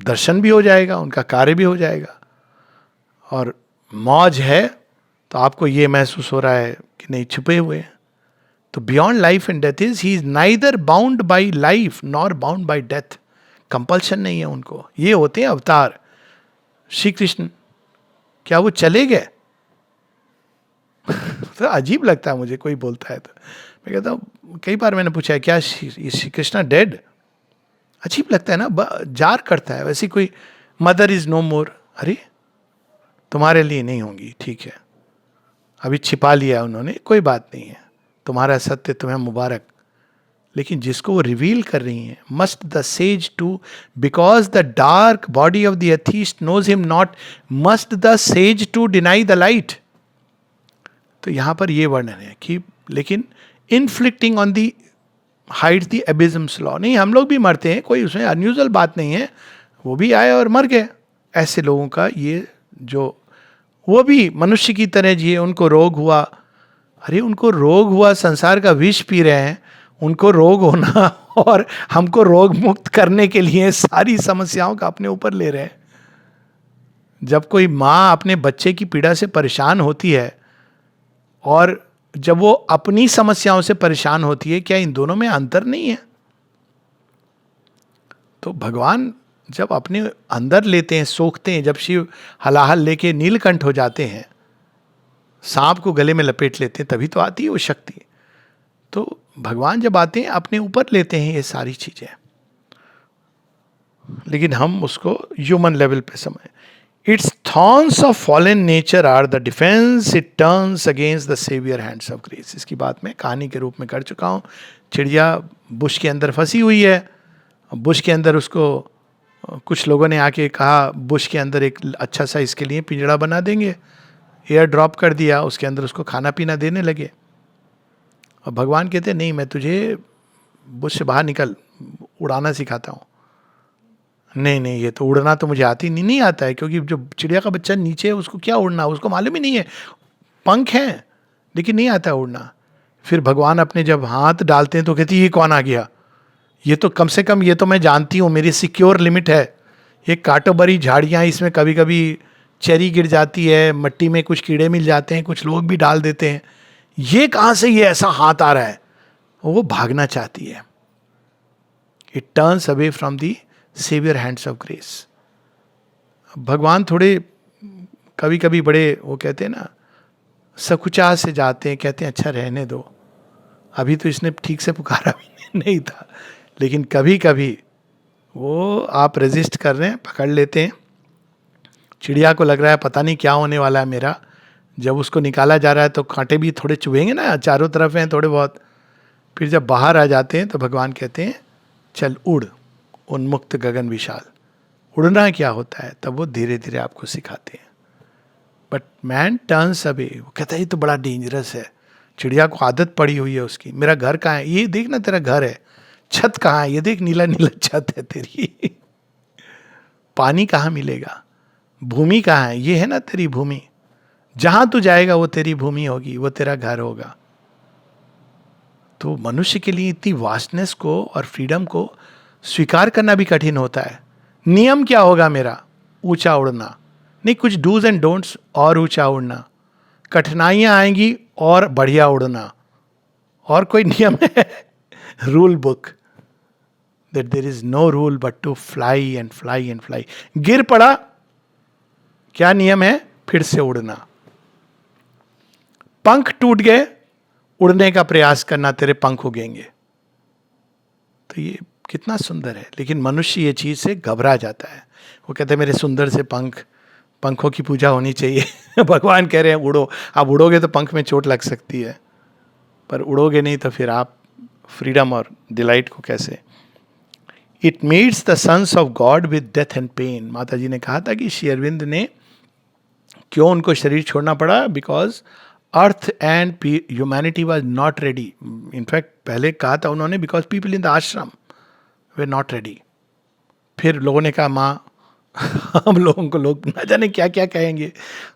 दर्शन भी हो जाएगा, उनका कार्य भी हो जाएगा. और मौज है तो आपको ये महसूस हो रहा है कि नहीं छुपे हुए हैं. तो beyond life and death is he is neither bound by life nor bound by death. Compulsion नहीं है उनको. ये होते हैं अवतार. श्री कृष्ण क्या वो चले गए? तो अजीब लगता है मुझे कोई बोलता है तो. मैं कहता हूँ, कई बार मैंने पूछा है क्या श्री कृष्ण डेड? अजीब लगता है ना, जार करता है. वैसे कोई मदर इज नो मोर. अरे तुम्हारे लिए नहीं होंगी, ठीक है, अभी छिपा लिया उन्होंने, कोई बात नहीं है, तुम्हारा सत्य तुम्हें मुबारक. लेकिन जिसको वो रिवील कर रही हैं, must the sage too, because the dark body of the atheist knows him not, must the sage too deny the light. तो यहां पर यह वर्णन है कि लेकिन inflicting on the hides the abysm's law. नहीं, हम लोग भी मरते हैं, कोई उसमें अनयूजुअल बात नहीं है. वो भी आए और मर गए. ऐसे लोगों का ये जो, वो भी मनुष्य की तरह जिए. उनको रोग हुआ, अरे उनको रोग हुआ, संसार का विष पी रहे हैं. उनको रोग होना और हमको रोग मुक्त करने के लिए सारी समस्याओं का अपने ऊपर ले रहे हैं. जब कोई माँ अपने बच्चे की पीड़ा से परेशान होती है और जब वो अपनी समस्याओं से परेशान होती है, क्या इन दोनों में अंतर नहीं है? तो भगवान जब अपने अंदर लेते हैं, सोखते हैं, जब शिव हलाहल लेके नीलकंठ हो जाते हैं, सांप को गले में लपेट लेते हैं, तभी तो आती है वो शक्ति। तो भगवान जब आते हैं अपने ऊपर लेते हैं ये सारी चीजें, लेकिन हम उसको ह्यूमन लेवल पे समझ। Its thorns of fallen nature are the defence it turns against the saviour hands of grace. इसकी बात मैं कहानी के रूप में कर चुका हूँ। चिड़िया बुश के अंदर फंसी हुई है, बुश के अंदर उसको कुछ लोगों ने आके कहा बुश के अंदर एक अच्छा सा इसके लिए पिंजड़ा बना देंगे, एयर ड्रॉप कर दिया, उसके अंदर उसको खाना पीना देने लगे। और भगवान कहते नहीं, मैं तुझे बुश से बाहर निकल, उड़ाना सिखाता हूँ। नहीं नहीं, ये तो उड़ना तो मुझे आती नहीं आता है, क्योंकि जो चिड़िया का बच्चा नीचे है उसको क्या उड़ना, उसको मालूम ही नहीं है, पंख हैं लेकिन नहीं आता उड़ना। फिर भगवान अपने जब हाथ डालते हैं तो कहती है ये कौन आ गया, ये तो कम से कम ये तो मैं जानती हूँ, मेरी सिक्योर लिमिट है। ये कांटो भरी झाड़ियाँ, इसमें कभी कभी चेरी गिर जाती है, मट्टी में कुछ कीड़े मिल जाते हैं, कुछ लोग भी डाल देते हैं, ये कहाँ से ये ऐसा हाथ आ रहा है। वो भागना चाहती है। It turns away from the saviour hands of grace. भगवान थोड़े कभी कभी बड़े वो कहते हैं ना, सकुचा से जाते हैं, कहते हैं अच्छा रहने दो, अभी तो इसने ठीक से पुकारा भी नहीं था। लेकिन कभी कभी वो आप रेजिस्ट कर रहे हैं, पकड़ लेते हैं। चिड़िया को लग रहा है पता नहीं क्या होने वाला है मेरा, जब उसको निकाला जा रहा है तो कांटे भी थोड़े चुभेंगे ना, चारों तरफ हैं थोड़े बहुत। फिर जब बाहर आ जाते हैं तो भगवान कहते हैं चल उड़, उन्मुक्त गगन विशाल। उड़ना क्या होता है तब वो धीरे धीरे आपको सिखाते हैं। बट मैन टर्न्स अवे, वो कहता है ये तो बड़ा डेंजरस है। चिड़िया को आदत पड़ी हुई है उसकी, मेरा घर कहाँ है, ये देख ना तेरा घर है, छत कहाँ है, ये देख नीला नीला छत है तेरी पानी कहाँ मिलेगा, भूमि कहाँ है, ये है ना तेरी भूमि, जहां तू जाएगा वो तेरी भूमि होगी, वो तेरा घर होगा। तो मनुष्य के लिए इतनी वास्टनेस को और फ्रीडम को स्वीकार करना भी कठिन होता है। नियम क्या होगा मेरा, ऊंचा उड़ना नहीं, कुछ डूज एंड डोंट्स और ऊंचा उड़ना, कठिनाइयां आएंगी और बढ़िया उड़ना, और कोई नियम है rule book that there is no rule but to fly and fly and fly. गिर पड़ा, क्या नियम है, फिर से उड़ना। पंख टूट गए, उड़ने का प्रयास करना, तेरे पंख उगेंगे। तो ये कितना सुंदर है। लेकिन मनुष्य ये चीज से घबरा जाता है, वो कहते हैं मेरे सुंदर से पंख, पंखों की पूजा होनी चाहिए भगवान कह रहे हैं उड़ो। आप उड़ोगे तो पंख में चोट लग सकती है, पर उड़ोगे नहीं तो फिर आप फ्रीडम और डिलाइट को कैसे। It meets the sons of God with death and pain. माता जी ने कहा था कि श्री अरविंद ने क्यों उनको शरीर छोड़ना पड़ा, because earth and humanity was not ready. In fact पहले कहा था उन्होंने, बिकॉज पीपल इन द आश्रम वे नॉट रेडी। फिर लोगों ने कहा माँ हम लोगों को लोग ना जाने क्या क्या कहेंगे,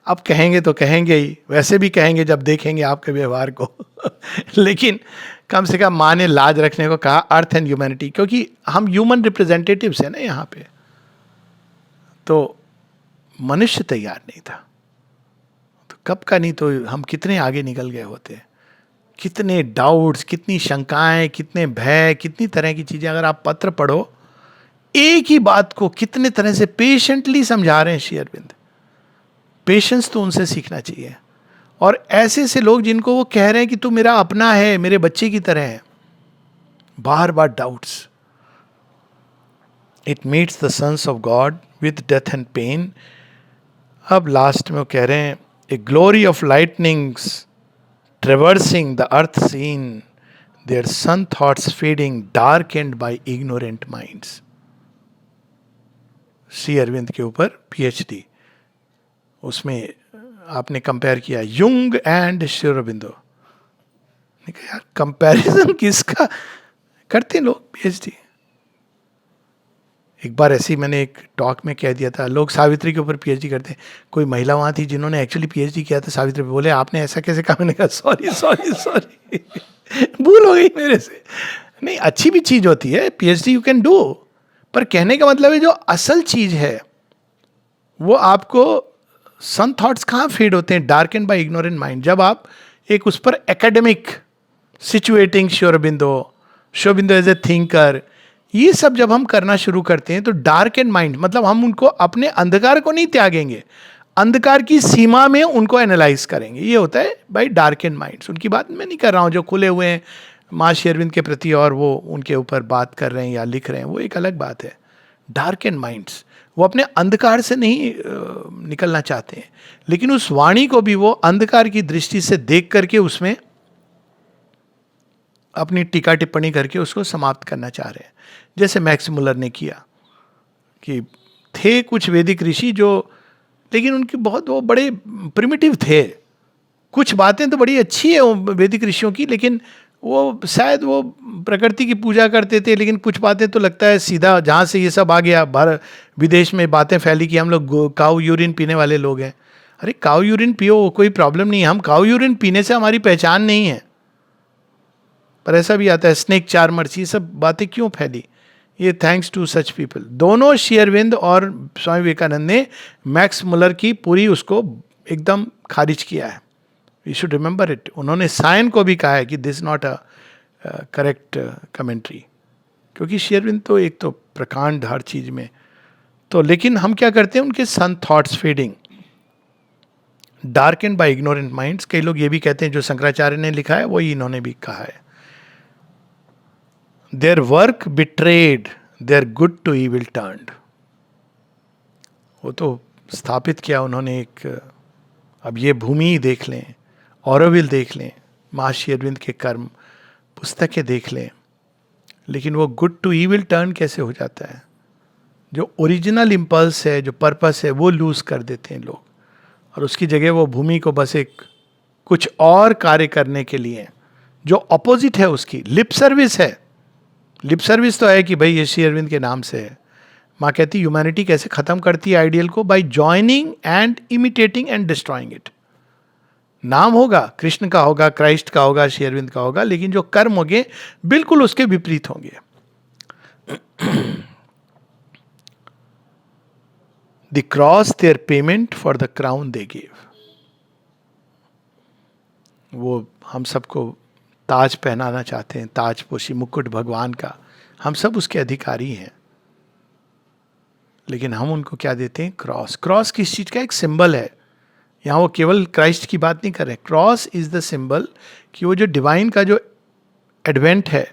अब कहेंगे तो कहेंगे ही, वैसे भी कहेंगे जब देखेंगे आपके व्यवहार को लेकिन कम से कम माँ ने लाज रखने को कहा, अर्थ एंड ह्यूमैनिटी, क्योंकि हम ह्यूमन रिप्रेजेंटेटिव्स हैं ना यहाँ पे। तो मनुष्य तैयार नहीं था, तो कब का नहीं तो हम कितने आगे निकल गए होते। कितने डाउट्स, कितनी शंकाएं, कितने भय, कितनी तरह की चीजें। अगर आप पत्र पढ़ो, एक ही बात को कितने तरह से पेशेंटली समझा रहे हैं श्री अरविंद। पेशेंस तो उनसे सीखना चाहिए। और ऐसे ऐसे लोग जिनको वो कह रहे हैं कि तू मेरा अपना है, मेरे बच्चे की तरह है, बार बार doubts. It meets the sons of God with death and pain. अब लास्ट में वो कह रहे हैं, a glory of lightnings traversing the earth scene, their sun thoughts fading darkened by ignorant minds. Shri Aurobindo के ऊपर पीएचडी, उसमें आपने कंपेयर किया युंग एंड श्री अरविंदो। यार कंपैरिजन किसका करते हैं लोग पीएचडी। एक बार ऐसी मैंने एक टॉक में कह दिया था, लोग सावित्री के ऊपर पीएचडी करते हैं। कोई महिला वहाँ थी जिन्होंने एक्चुअली पीएचडी किया था सावित्री पे, बोले आपने ऐसा कैसे कहा। मैंने कहा सॉरी सॉरी सॉरी भूल हो गई मेरे से। नहीं, अच्छी भी चीज़ होती है पीएचडी, यू कैन डू, पर कहने का मतलब है जो असल चीज़ है वो आपको सन थॉट्स कहाँ फेड होते हैं, dark and by ignorant mind. जब आप एक उस पर academic situating Aurobindo as a thinker, ये सब जब हम करना शुरू करते हैं तो डार्क एंड माइंड, मतलब हम उनको अपने अंधकार को नहीं त्यागेंगे, अंधकार की सीमा में उनको एनालाइज करेंगे। ये होता है भाई डार्क एंड माइंड्स। उनकी बात मैं नहीं कर रहा हूँ जो खुले हुए हैं महर्षि अरविंद के प्रति और वो उनके ऊपर बात कर रहे हैं या लिख रहे हैं, वो एक अलग बात है। डार्क एंड माइंड्स, वो अपने अंधकार से नहीं निकलना चाहते हैं, लेकिन उस वाणी को भी वो अंधकार की दृष्टि से देख करके उसमें अपनी टीका टिप्पणी करके उसको समाप्त करना चाह रहे हैं। जैसे मैक्स मुलर ने किया कि थे कुछ वैदिक ऋषि जो, लेकिन उनके बहुत वो बड़े प्रिमिटिव थे। कुछ बातें तो बड़ी अच्छी है वैदिक ऋषियों की, लेकिन वो शायद वो प्रकृति की पूजा करते थे, लेकिन कुछ बातें तो लगता है सीधा जहाँ से ये सब आ गया भारत विदेश में बातें फैली कि हम लोग काऊ यूरिन पीने वाले लोग हैं। अरे काऊ यूरिन पियो, कोई प्रॉब्लम नहीं है, हम काऊ यूरिन पीने से हमारी पहचान नहीं है। पर ऐसा भी आता है स्नेक चार्मर्स, ये सब बातें क्यों फैली? ये थैंक्स टू सच पीपल। दोनों श्री अरविंद और स्वामी विवेकानंद ने मैक्स मुलर की पूरी उसको एकदम खारिज किया है। We should remember it. उन्होंने साइन को भी कहा है कि this not a correct commentary, क्योंकि श्री अरविंद तो एक तो प्रकांड हर चीज में। तो लेकिन हम क्या करते हैं, उनके sun thoughts fading, darken by ignorant minds. कई लोग ये भी कहते हैं जो शंकराचार्य ने लिखा है वही इन्होंने भी कहा है। Their work betrayed their good to evil turned। वो तो स्थापित किया उन्होंने एक, अब ये भूमि देख लें, ऑरोविल देख लें, महर्षि अरविंद के कर्म पुस्तकें देख लें, लेकिन वो गुड टू इविल टर्न कैसे हो जाता है? जो ओरिजिनल इम्पल्स है, जो पर्पस है, वो लूज कर देते हैं लोग, और उसकी जगह वो भूमि को बस एक कुछ और कार्य करने के लिए, जो अपोजिट है उसकी, लिप सर्विस है। लिप सर्विस तो है कि भाई ये श्री अरविंद के नाम से है। माँ कहती ह्यूमैनिटी कैसे खत्म करती है आइडियल को? Bye joining and imitating and destroying it. नाम होगा, कृष्ण का होगा, क्राइस्ट का होगा, श्री अरविंद का होगा, लेकिन जो कर्म होंगे बिल्कुल उसके विपरीत होंगे। The cross their payment for the crown they give. वो हम सबको ताज पहनाना चाहते हैं, ताजपोशी मुकुट भगवान का, हम सब उसके अधिकारी हैं, लेकिन हम उनको क्या देते हैं? क्रॉस। क्रॉस किस चीज का एक सिंबल है। यहाँ वो केवल क्राइस्ट की बात नहीं कर रहे, क्रॉस इज द सिंबल कि वो जो डिवाइन का जो एडवेंट है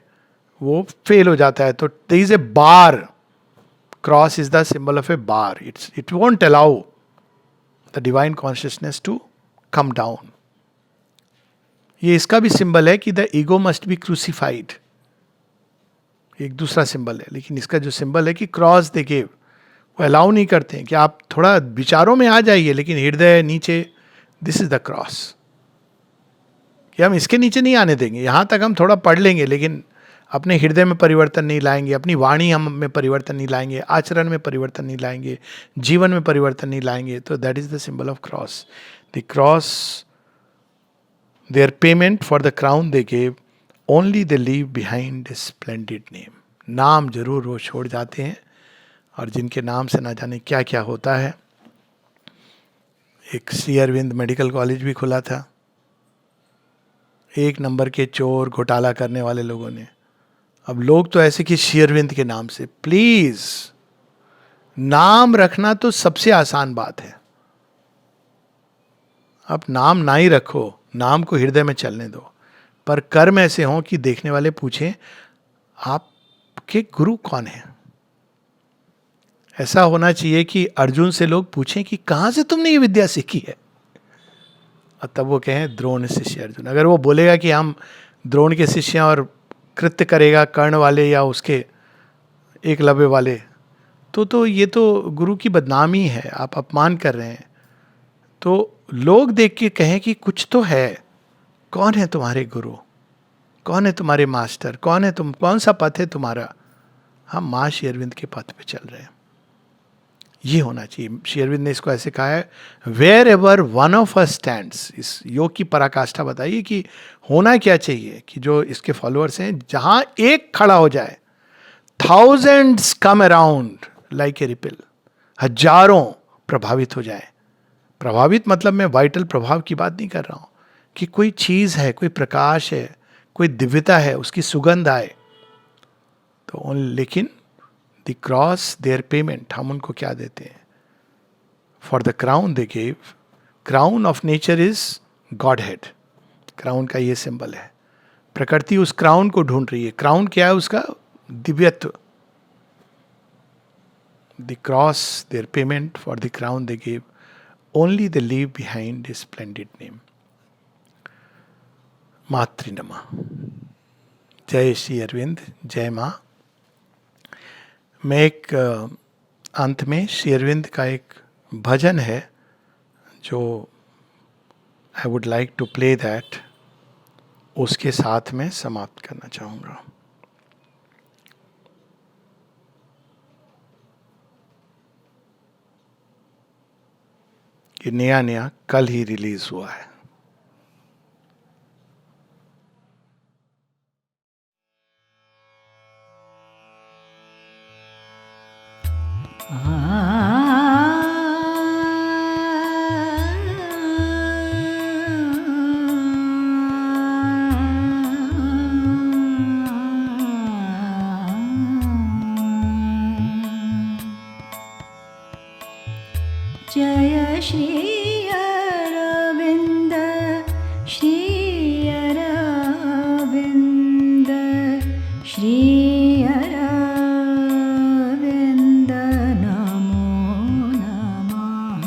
वो फेल हो जाता है, तो there is a bar. Cross is the symbol of a bar. It won't allow the divine consciousness to come down. ये इसका भी सिंबल है कि the ego must be crucified, एक दूसरा सिंबल है। लेकिन इसका जो सिंबल है कि क्रॉस दे गिव, वो अलाउ नहीं करते हैं कि आप थोड़ा विचारों में आ जाइए, लेकिन हृदय नीचे, दिस इज द क्रॉस। कि हम इसके नीचे नहीं आने देंगे, यहाँ तक हम थोड़ा पढ़ लेंगे, लेकिन अपने हृदय में परिवर्तन नहीं लाएंगे, अपनी वाणी हम में परिवर्तन नहीं लाएंगे, आचरण में परिवर्तन नहीं लाएंगे, जीवन में परिवर्तन नहीं लाएंगे। तो that is the symbol of cross. The cross, their payment for the crown they gave, only they leave behind a splendid name। नाम जरूर वो छोड़ जाते हैं, और जिनके नाम से ना जाने क्या क्या होता है। एक श्री अरविंद मेडिकल कॉलेज भी खुला था, एक नंबर के चोर घोटाला करने वाले लोगों ने। अब लोग तो ऐसे कि श्री अरविंद के नाम से, प्लीज नाम रखना तो सबसे आसान बात है। आप नाम ना ही रखो, नाम को हृदय में चलने दो, पर कर्म ऐसे हों कि देखने वाले पूछें आपके गुरु कौन है। ऐसा होना चाहिए कि अर्जुन से लोग पूछें कि कहां से तुमने ये विद्या सीखी है, और तब वो कहें द्रोण शिष्य अर्जुन। अगर वो बोलेगा कि हम द्रोण के शिष्य हैं और कृत्य करेगा कर्ण वाले या उसके एकलव्य वाले, तो ये तो गुरु की बदनामी है, आप अपमान कर रहे हैं। तो लोग देख के कहें कि कुछ तो है, कौन है तुम्हारे गुरु, कौन है तुम्हारे मास्टर, कौन है तुम, कौन सा पथ है तुम्हारा? हम माँ श्री अरविंद के पथ पे चल रहे हैं, ये होना चाहिए। श्री अरविंद ने इसको ऐसे कहा है, wherever one of us stands. इस योग की पराकाष्ठा बताइए कि होना क्या चाहिए कि जो इसके फॉलोअर्स हैं, जहां एक खड़ा हो जाए, thousands come around like a ripple, हजारों प्रभावित हो जाए। प्रभावित मतलब मैं वाइटल प्रभाव की बात नहीं कर रहा हूं, कि कोई चीज़ है, कोई प्रकाश है, कोई दिव्यता है, उसकी सुगंध आए। तो लेकिन द क्रॉस देयर पेमेंट, हम उनको क्या देते हैं? For the crown they gave, crown of nature is God head. Crown का ये सिंबल है। प्रकृति उस क्राउन को ढूंढ रही है। क्राउन क्या है? उसका दिव्यत्व। The cross their payment, for the crown they gave, only they leave behind a splendid name. मातृ नमः। जय श्री अरविंद, जय माँ। मैं एक अंत में श्री अरविंद का एक भजन है जो I would like to play that, उसके साथ में समाप्त करना चाहूँगा। ये नया नया कल ही रिलीज हुआ है। जय श्री अरविंद, श्री अरविंद, श्री अरविंद, नमो नमः।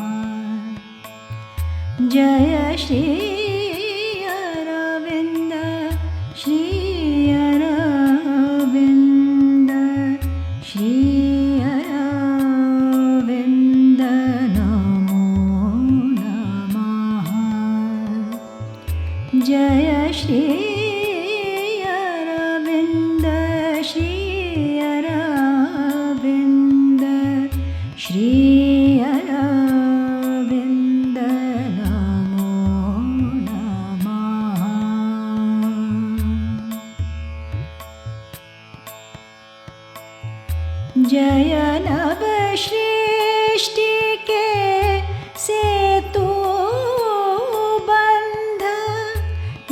जय श्री अरविंद, श्री अरविंद, श्री अरविंद, जय श्री अरविंद, श्री अरविंद, श्री अरविंद, नमो नमः। जय नव सृष्टि के सेतु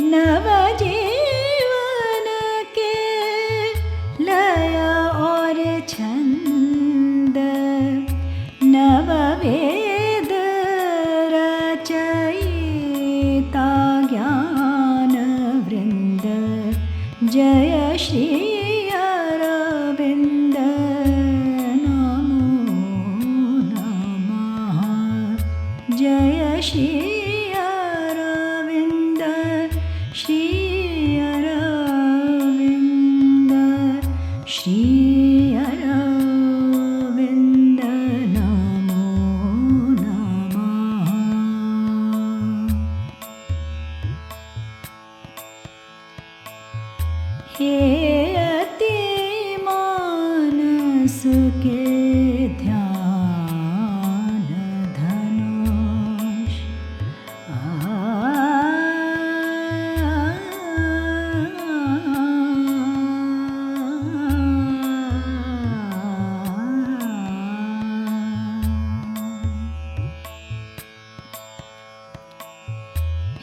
नव जीवन के लय और छंद, नव वेद रचयिता ज्ञान वृंद। जय श्री अरविंद, नमो नमः। जय श्री श्री अरविंद, श्री अरविंद, नमो नमः। हे अति मानस के ध्यान धनुष,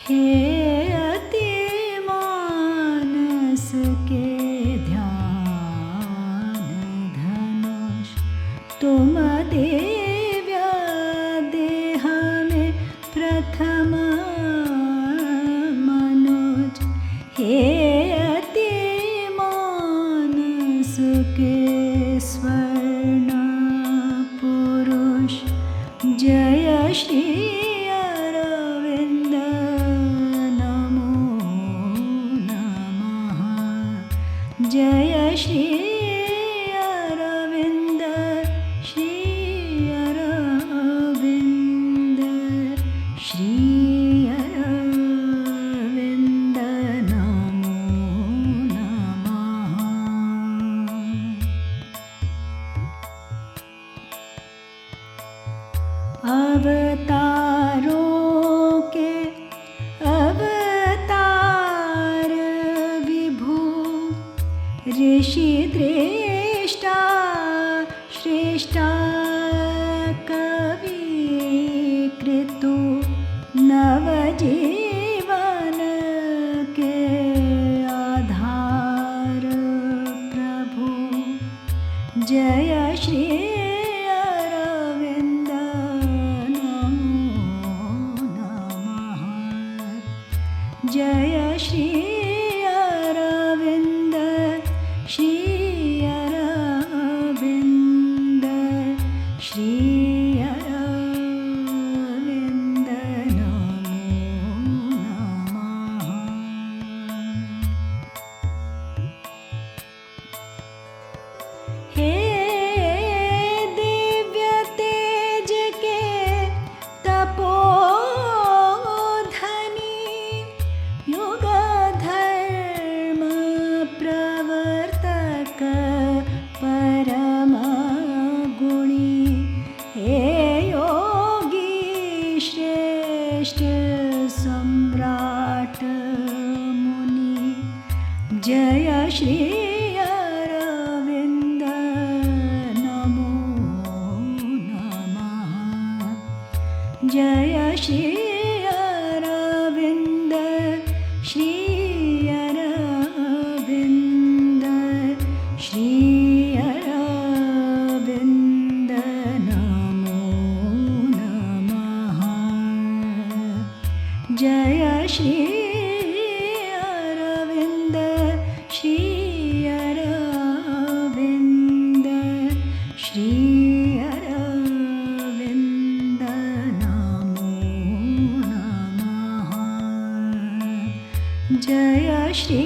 हे अति मानस के ध्यान धनुष, तुम दिव्य देह में प्रथम मनुज। हे अति मानस के स्वर्ण पुरुष, जय श्री अरविंद, नमो नमः। जय श्री अरविंद, श्री अरविंद, श्री अरविंद, नमो नमः। अवतारों के अवतार विभु, ऋषि दृष्टा श्रेष्ठा कवि कृतु, नवजीवन जय श्री अरविन्द नमो नमः। जय श्री अरविन्द श्री अरविन्द श्री अरविन्द नमो नमः। हे दिव्य तेज के तपोधनी, युग धर्म प्रवर्तक परम गुणी, हे योगी श्रेष्ठ सम्राट मुनि। जय श्री अरविन्द नमो नमः। जय श्री अरविन्द श्री अरविन्द श्री अरविन्द नमो नमः। जय श्री अरविन्द श्री अरविन्द श्री अरविन्द नमो नमः। जय श्री